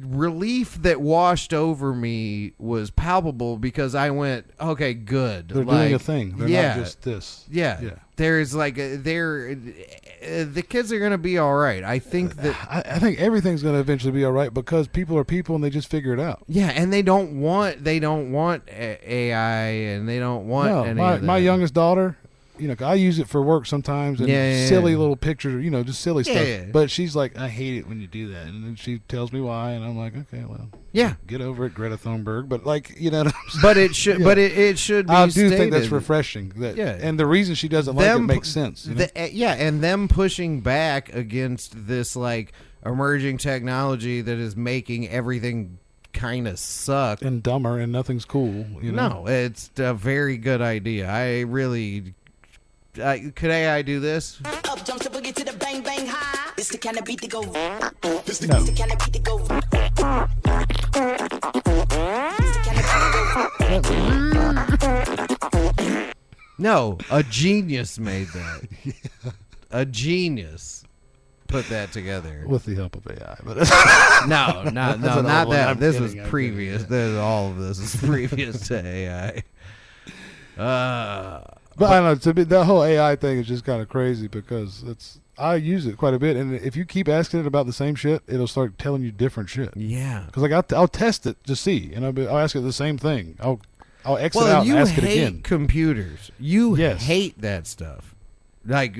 relief that washed over me was palpable because I went, okay, good. They're doing a thing. They're not just this. Yeah. There's like, the kids are going to be all right. I think that. I think everything's going to eventually be all right because people are people and they just figure it out. Yeah. And they don't want AI and they don't want any of that. My youngest daughter, I use it for work sometimes and silly little pictures, just silly stuff. Yeah. But she's like, I hate it when you do that. And then she tells me why. And I'm like, okay, well, get over it, Greta Thunberg. But like, But it should, but it should be I do stated. think that's refreshing. And the reason she doesn't like it makes sense. And them pushing back against this like emerging technology that is making everything kind of suck and dumber and nothing's cool. No, it's a very good idea. I really. Could AI do this? Up jumps the boogie to the bang bang high. It's the kind of beat to go. It's the kind of beat to go. No, a genius made that. A genius put that together with the help of AI. But no, not that. This was previous. All of this is previous to AI. But I don't know. To me, that whole AI thing is just kind of crazy because I use it quite a bit, and if you keep asking it about the same shit, it'll start telling you different shit. Yeah. Because like I'll test it to see, and I'll ask it the same thing. I'll exit out and ask it again. You hate computers. You hate that stuff, like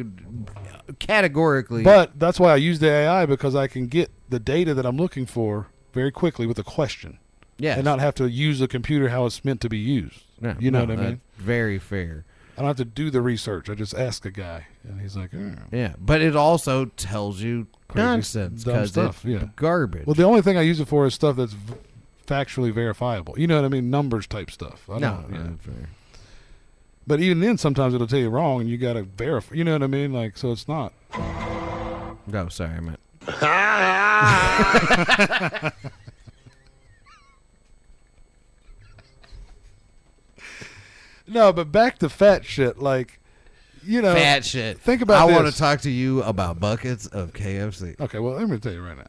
categorically. But that's why I use the AI because I can get the data that I'm looking for very quickly with a question. Yeah. And not have to use the computer how it's meant to be used. No, you know what I mean? Very fair. I don't have to do the research. I just ask a guy, and he's like, yeah. But it also tells you nonsense because it's garbage. Well, the only thing I use it for is stuff that's factually verifiable. You know what I mean? Numbers type stuff. No, fair. But even then, sometimes it'll tell you wrong, and you got to verify. You know what I mean? Like, so it's not. No, sorry, I meant. No, but back to fat shit, like, fat shit. Think about this. I want to talk to you about buckets of KFC. Okay, well, I'm going to tell you right now.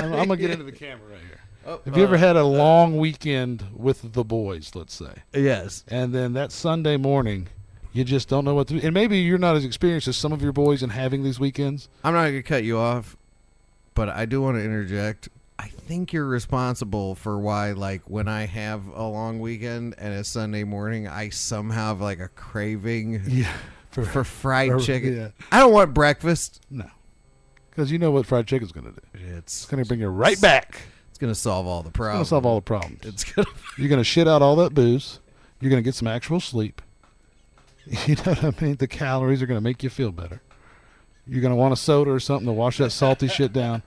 I'm going to get into the camera right here. Have you ever had a long weekend with the boys, let's say? Yes. And then that Sunday morning, you just don't know what to do. And maybe you're not as experienced as some of your boys in having these weekends. I'm not going to cut you off, but I do want to interject. I think you're responsible for why, like, when I have a long weekend and it's Sunday morning, I somehow have, like, a craving for fried chicken. Yeah. I don't want breakfast. No. Because you know what fried chicken's going to do. It's going to bring you right back. It's going to solve all the problems. It's going to solve all the problems. You're going to shit out all that booze. You're going to get some actual sleep. You know what I mean? The calories are going to make you feel better. You're going to want a soda or something to wash that salty shit down.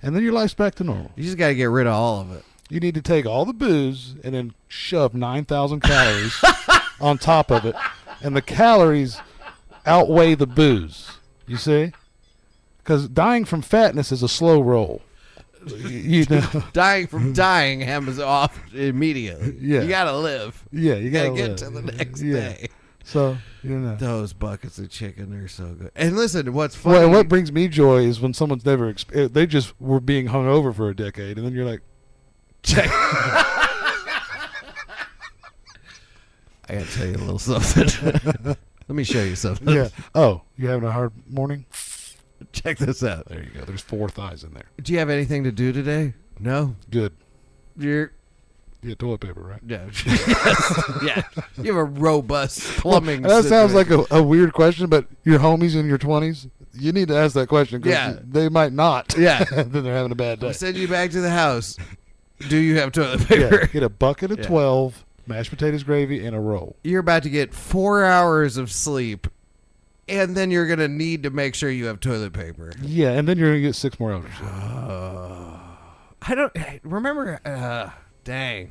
And then your life's back to normal. You just got to get rid of all of it. You need to take all the booze and then shove 9,000 calories on top of it. And the calories outweigh the booze. You see? Because dying from fatness is a slow roll. You know, Dying from dying happens off immediately. Yeah. You gotta live. Yeah, you gotta get live. to the next Yeah. day. So, you know. Those buckets of chicken are so good. And listen, what's funny? Well, what brings me joy is when someone's never they just were being hung over for a decade, and then you're like, check. I gotta tell you a little something. Let me show you something. yeah. Oh, you having a hard morning? Check this out. There you go. There's 4 thighs in there. Do you have anything to do today? No. Good. You're. Yeah, toilet paper, right? Yeah. Yes. Yeah. You have a robust plumbing. Well, that sounds like situation. a weird question, but your homies in your 20s, you need to ask that question because Yeah. they might not. Yeah. Then they're having a bad day. I'll send you back to the house. Do you have toilet paper? Yeah, get a bucket of Yeah. 12, mashed potatoes, gravy, and a roll. You're about to get 4 hours of sleep, and then you're gonna need to make sure you have toilet paper. Yeah, and then you're going to get 6 more hours. I don't remember. Dang,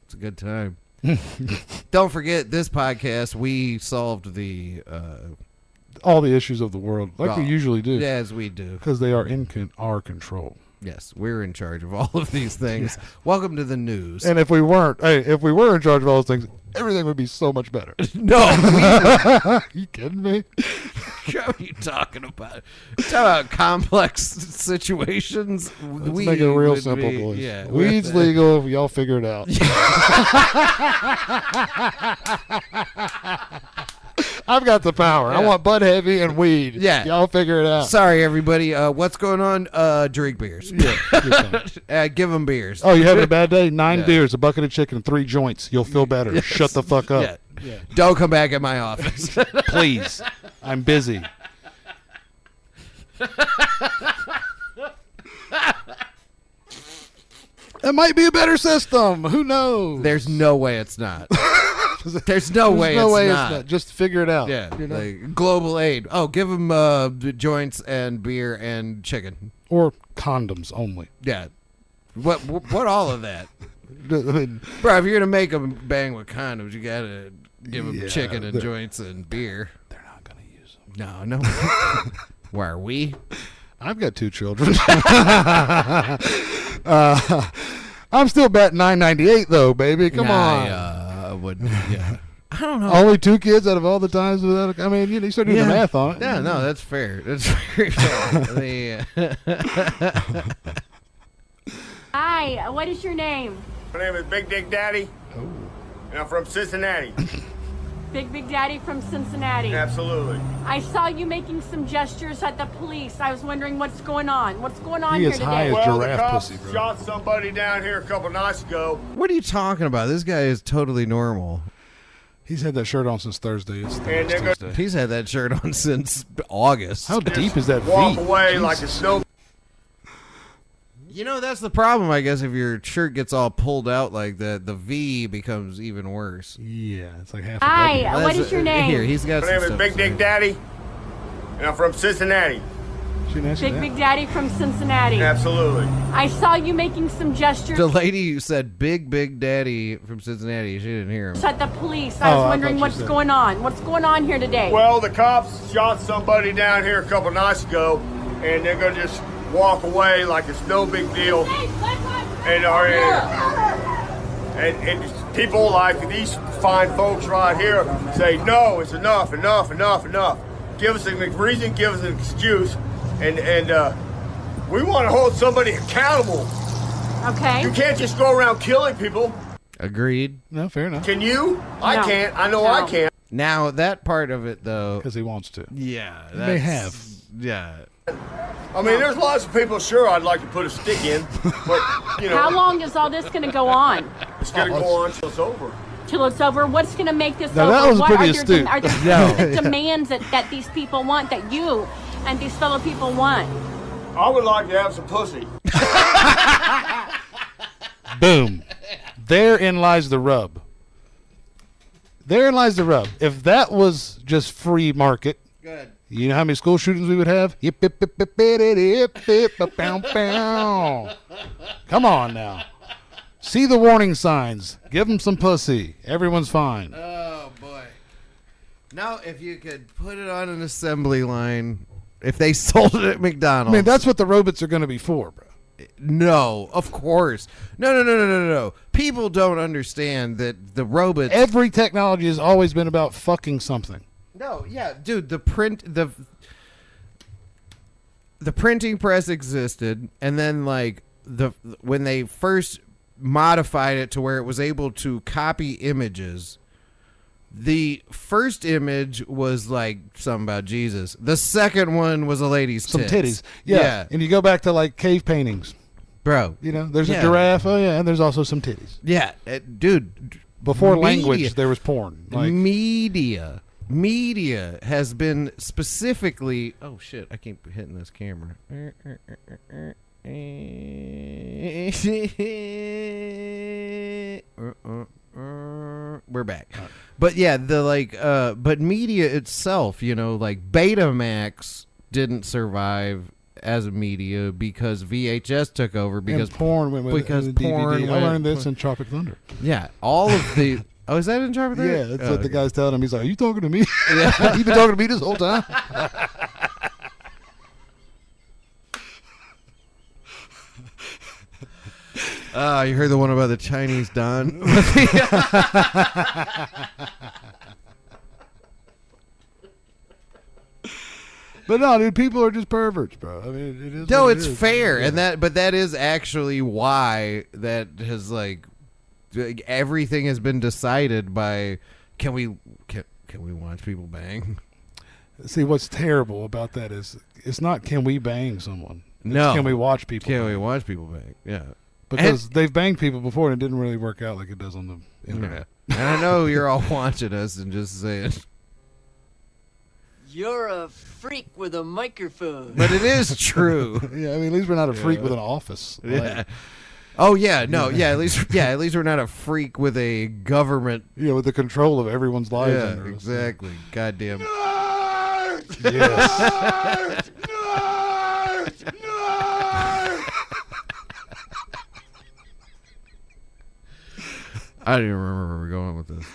it's a good time. Don't forget this podcast. We solved the all the issues of the world, like we usually do. As we do, because they are in our control. Yes, we're in charge of all of these things. Yeah. Welcome to the news. And if we weren't, if we were in charge of all those things, everything would be so much better. No, you kidding me? What are you talking about? Talking about complex situations. Let's make it real simple, boys. Yeah, weed's legal. Y'all figure it out. I've got the power. Yeah. I want Bud Heavy and weed. Yeah. Y'all figure it out. Sorry, everybody. What's going on? Drink beers. Yeah. Give them beers. Oh, you having a bad day? 9 beers, a bucket of chicken, 3 joints. You'll feel better. Yes. Shut the fuck up. Yeah. Don't come back at my office. Please. I'm busy. That might be a better system. Who knows? There's no way it's not. There's no way it's not. Just figure it out. Yeah, you know? Like global aid. Oh, give them joints and beer and chicken. Or condoms only. Yeah. What all of that? I mean, bro, if you're going to make them bang with condoms, you got to give them chicken and joints and beer. They're not going to use them. No. Why are we? I've got 2 children. I'm still betting $9.98 though, baby. Come on. Yeah. I don't know. Only 2 kids out of all the times without. I mean, you start doing the math on it. Yeah, no, that's fair. That's very fair. Hi, what is your name? My name is Big Dick Daddy. Oh. And I'm from Cincinnati. Big Daddy from Cincinnati. Absolutely. I saw you making some gestures at the police. I was wondering what's going on. What's going on he here is today? high as Well, giraffe the cops pussy, bro. shot somebody down here a couple nights ago. What are you talking about? This guy is totally normal. He's had that shirt on since Thursday. It's Tuesday. He's had that shirt on since August. How deep is that Walk V? away Jesus. like it's no. You know, that's the problem, I guess. If your shirt gets all pulled out like that, the V becomes even worse. Yeah, it's like half a Hi, W. what is your name? Here, he's got My name is Big Dick Daddy. And I'm from Cincinnati. Big Daddy from Cincinnati. Absolutely. I saw you making some gestures. The lady who said Big Daddy from Cincinnati, she didn't hear him. At the police. I was wondering what's going on. What's going on here today? Well, the cops shot somebody down here a couple nights ago, and they're going to just walk away like it's no big deal. And people like these fine folks right here say, no, it's enough. Give us a reason, give us an excuse, and we want to hold somebody accountable. Okay. You can't just go around killing people. Agreed. No, fair enough. Can you? I No. can't. I know I can't. Now, that part of it, though. Because he wants to. Yeah. He may have. Yeah. I mean, there's lots of people, sure, I'd like to put a stick in, but, you know. How long is all this going to go on? It's going to go on till it's over. Till it's over? What's going to make this Now, over? that was What pretty are astute. Are there specific demands that these people want, that you and these fellow people want? I would like to have some pussy. Boom. Therein lies the rub. Therein lies the rub. If that was just free market, good. You know how many school shootings we would have? Yip, yip, yip, yip, yip, yip, yip, yip, bow, bow. Come on now. See the warning signs. Give them some pussy. Everyone's fine. Oh, boy. Now, if you could put it on an assembly line, if they sold it at McDonald's. I mean, that's what the robots are going to be for, bro. No, of course. No. People don't understand that the robots. Every technology has always been about fucking something. No, yeah, dude. The printing press existed, and then like when they first modified it to where it was able to copy images. The first image was like something about Jesus. The second one was a lady's tits. Some titties. Yeah. And you go back to like cave paintings. Bro. You know, there's a giraffe. Oh, yeah. And there's also some titties. Yeah. Dude. Before language, there was porn. Like, media has been specifically... Oh, shit. I keep hitting this camera. We're back. But yeah, but media itself, you know, like Betamax didn't survive as a media because VHS took over because and porn went with porn DVD. I learned this in Tropic Thunder. Yeah, all of the Oh, is that in Tropic Thunder? Yeah, that's what the guy's telling him. He's like, "Are you talking to me? Yeah. You've been talking to me this whole time." You heard the one about the Chinese Don? But no, dude, people are just perverts, bro. I mean, it is. No, it's fair, and that is actually why that has like everything has been decided by can we watch people bang? See, what's terrible about that is it's not can we bang someone. No, it's can we watch people? Can we watch people bang? Yeah. Because they've banged people before and it didn't really work out like it does on the internet. Yeah. And I know you're all watching us and just saying, "You're a freak with a microphone." But it is true. Yeah, I mean, at least we're not a freak with an office. Yeah. Like, oh yeah, no, yeah. At least we're not a freak with a government. Yeah, with the control of everyone's lives. Yeah, exactly. Goddamn. Nerd! Yes. Nerd! I don't even remember where we're going with this.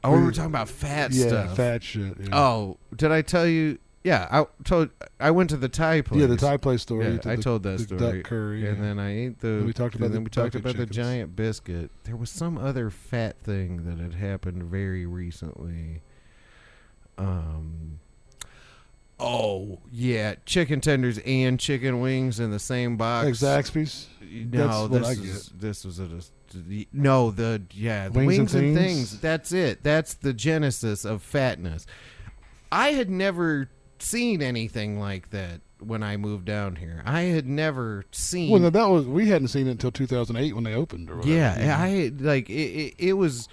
Oh, we were talking about fat stuff. Yeah, fat shit. Yeah. Oh, did I tell you? Yeah, I went to the Thai place. Yeah, the Thai place story. Yeah, I told that the story. Duck curry, and then I ate the. And we talked about the giant biscuit. There was some other fat thing that had happened very recently. Oh yeah, chicken tenders and chicken wings in the same box. Like Zaxby's. No, this was no the wings and things. That's it. That's the genesis of fatness. I had never seen anything like that when I moved down here. I had never seen. Well, no, we hadn't seen it until 2008 when they opened. Or whatever. Yeah, I like it was.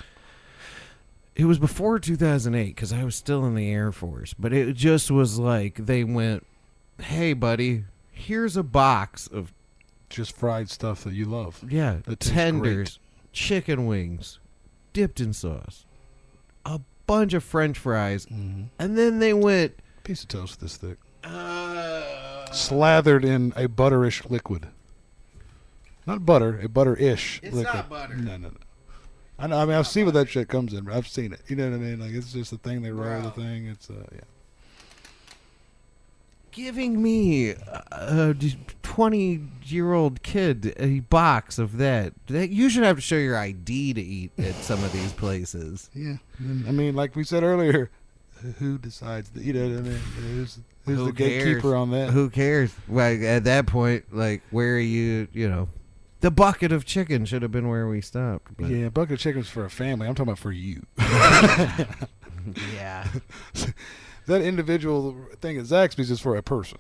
It was before 2008 because I was still in the Air Force, but it just was like they went, "Hey, buddy, here's a box of just fried stuff that you love. Yeah, that tenders, chicken wings, dipped in sauce, a bunch of French fries, and then they went piece of toast this thick, slathered in a butterish liquid. Not butter, a butter-ish liquid. It's not butter. No. I know. I mean, I've seen what that shit comes in. I've seen it. You know what I mean? Like it's just a thing they roll the thing. It's yeah. Giving me a 20-year-old kid a box of that. You should have to show your ID to eat at some of these places. Yeah. I mean, like we said earlier, who decides? You know what I mean? Who's the gatekeeper on that? Who cares? Like at that point, like where are you? You know. The bucket of chicken should have been where we stopped. But. Yeah, bucket of chicken's for a family. I'm talking about for you. Yeah. That individual thing at Zaxby's is for a person.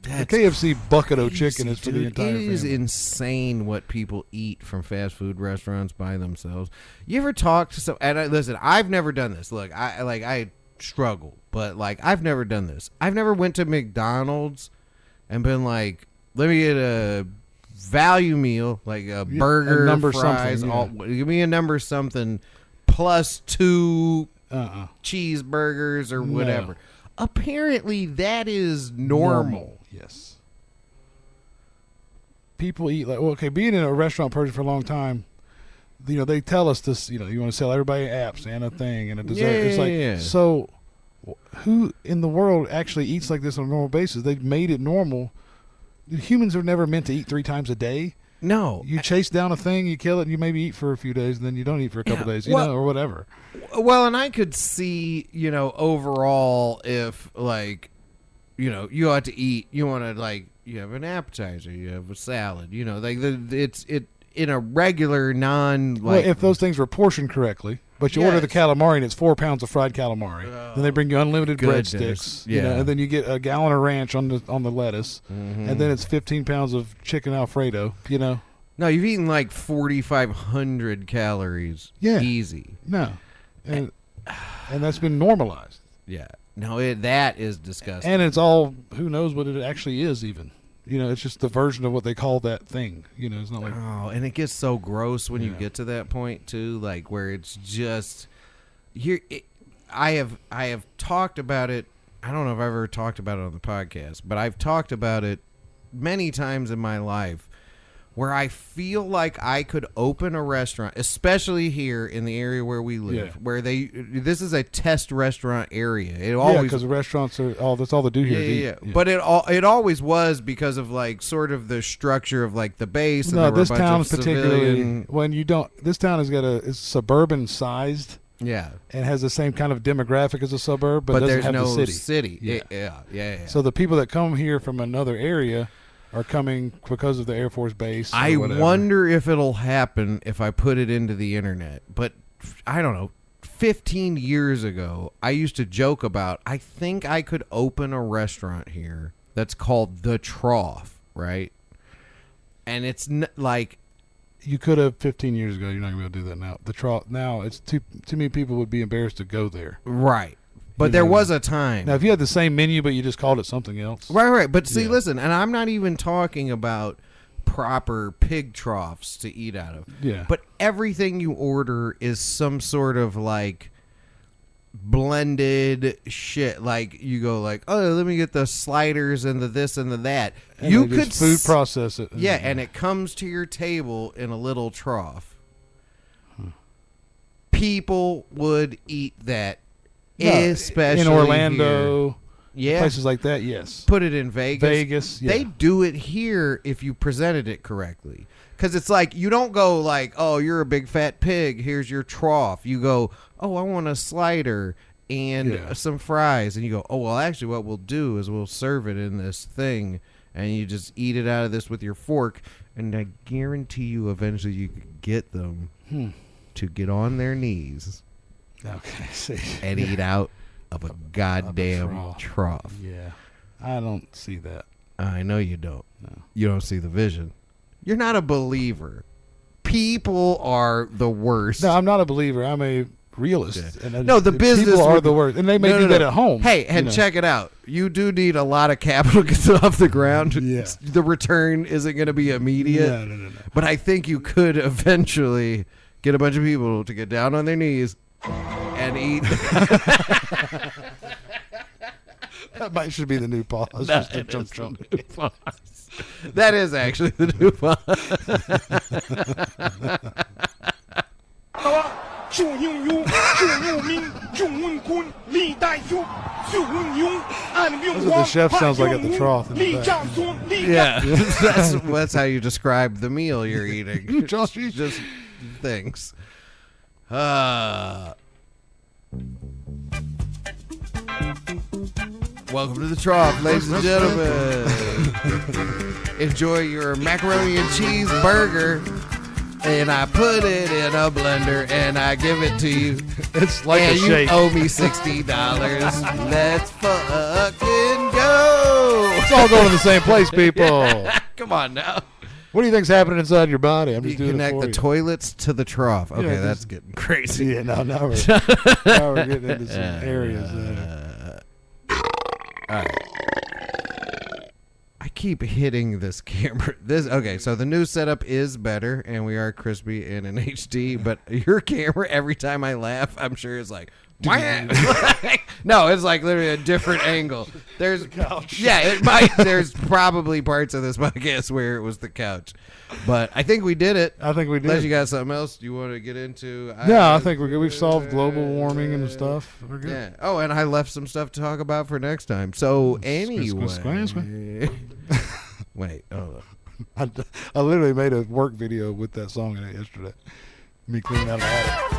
The KFC bucket of chicken is for the entire family. It is insane what people eat from fast food restaurants by themselves. You ever talk to some? And listen, I've never done this. Look, I struggle, but like I've never done this. I've never went to McDonald's and been like, let me get a value meal, like a burger, number fries, give me a number something plus 2 cheeseburgers or whatever. Apparently that is normal. Yes. People eat like, well, okay, being in a restaurant person for a long time, you know, they tell us this, you know, you want to sell everybody apps and a thing and a dessert. It's like, so who in the world actually eats like this on a normal basis? They've made it normal. humans are never meant to eat 3 times a day. No. You chase down a thing, you kill it, and you maybe eat for a few days, and then you don't eat for a couple days, or whatever. Well, and I could see, overall if, you ought to eat, you want to, you have an appetizer, you have a salad, it's in a regular well, if those things were portioned correctly, but you order the calamari and it's 4 pounds of fried calamari, then they bring you unlimited breadsticks, and then you get a gallon of ranch on the lettuce, and then it's 15 pounds of chicken Alfredo, No, you've eaten 4,500 calories. Yeah. Easy. No. And that's been normalized. Yeah. No, that is disgusting. And it's all, who knows what it actually is even. It's just the version of what they call that thing. It's not like... Oh, and it gets so gross when you get to that point, too, where it's just... I have talked about it. I don't know if I've ever talked about it on the podcast, but I've talked about it many times in my life where I feel like I could open a restaurant, especially here in the area where we live, where this is a test restaurant area. It always, because the restaurants are that's all they do here. Yeah. But it always was because of sort of the structure of the base. And no, there were this a bunch town of particularly when you don't. This town is suburban sized. Yeah, and has the same kind of demographic as a suburb, but doesn't there's have no the city. Yeah. So the people that come here from another area are coming because of the Air Force Base. I wonder if it'll happen if I put it into the internet. But I don't know. 15 years ago, I used to joke about, I think I could open a restaurant here that's called The Trough, right? And it's you could have 15 years ago. You're not going to be able to do that now. The Trough now, it's too many people would be embarrassed to go there. Right. But there was a time. Now, if you had the same menu, but you just called it something else. Right. But see, listen, and I'm not even talking about proper pig troughs to eat out of. Yeah. But everything you order is some sort of blended shit. You go let me get the sliders and the this and the that. And you could food process it. Yeah, and it comes to your table in a little trough. People would eat that. Especially in Orlando, here. Places like that. Yes, put it in Vegas. Yeah. They do it here if you presented it correctly. Because it's you don't go oh, you're a big fat pig. Here's your trough. You go, oh, I want a slider and some fries, and you go, oh, well, actually, what we'll do is we'll serve it in this thing, and you just eat it out of this with your fork, and I guarantee you, eventually, you could get them to get on their knees. Okay, see. And eat out of a goddamn trough. Yeah. I don't see that. I know you don't. No. You don't see the vision. You're not a believer. People are the worst. No, I'm not a believer. I'm a realist. Yeah. And no, the business people are the worst. And they may do that at home. Hey, and check it out. You do need a lot of capital to get off the ground. Yeah. The return isn't going to be immediate. No. But I think you could eventually get a bunch of people to get down on their knees and eat. That should be the new pause. That is actually the new pause. That's what the chef sounds like at the trough in the back. Yeah, that's how you describe the meal you're eating. Just things. Welcome to the trough, ladies and gentlemen. Enjoy your macaroni and cheese burger, and I put it in a blender and I give it to you. It's like and a shake. You owe me $60. Let's fucking go. It's all going to the same place, people. Come on now. What do you think's happening inside your body? I'm just doing connect it for the you. toilets to the trough. Okay, that's getting crazy. Yeah, now we're getting into some areas there. All right. I keep hitting this camera. Okay, so the new setup is better, and we are crispy and in HD. But your camera, every time I laugh, I'm sure is like. No, it's literally a different angle. There's couch. Yeah, it might. There's probably parts of this podcast where it was the couch, but I think we did it. I think we did. Unless you got something else you want to get into. No, I think we're good. We've solved global warming and stuff. We're good. Yeah. Oh, and I left some stuff to talk about for next time. So anyway, Wait. Oh. I literally made a work video with that song in it yesterday. Me cleaning out the attic.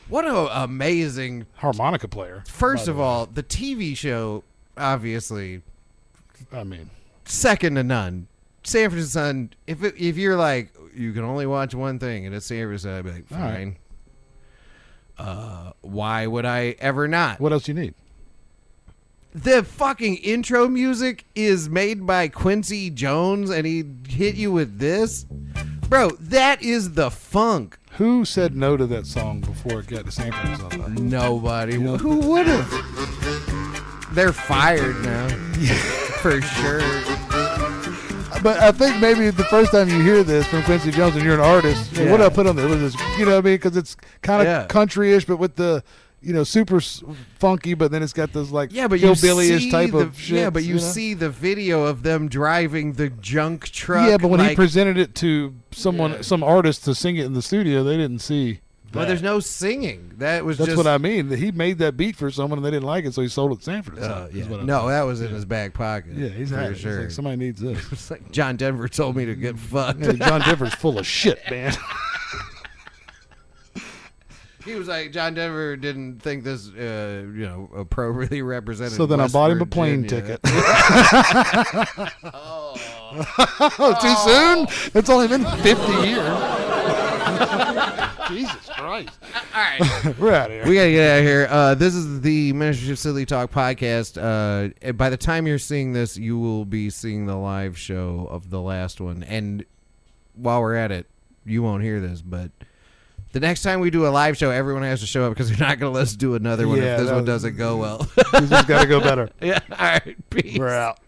What an amazing harmonica player. First of all, the TV show, obviously, I mean, second to none. Sanford and Son. If you're like, you can only watch one thing and it's Sanford and Son, I'd be like, fine. Why would I ever not? What else do you need? The fucking intro music is made by Quincy Jones, and he hit you with this, bro. That is the funk. Who said no to that song before it got to Sanford and Son? Nobody. You know, who would have? They're fired now, for sure. But I think maybe the first time you hear this from Quincy Jones and you're an artist, what did I put on there? What is this? You know what I mean? Because it's kind of country-ish, but with the, super funky, but then it's got those like hillbilly-ish type of shit. Yeah, but you see the video of them driving the junk truck. Yeah, but when he presented it to some artist to sing it in the studio, they didn't see. Well, there's no singing. That's what I mean. He made that beat for someone and they didn't like it, so he sold it to Sanford. No, that was in his back pocket. Yeah, he's for sure. He's like, somebody needs this. It's like John Denver told me to get fucked. Yeah, John Denver's full of shit, man. He was like, John Denver didn't think this, appropriately represented. So then West I bought him a Virginia. plane ticket. Too soon? It's only been 50 years. Jesus Christ. All right. We're out of here. We got to get out of here. This is the Ministry of Silly Talk podcast. By the time you're seeing this, you will be seeing the live show of the last one. And while we're at it, you won't hear this, but the next time we do a live show, everyone has to show up because they're not going to let us do another one if this one doesn't go well. This has got to go better. Yeah. All right. Peace. We're out.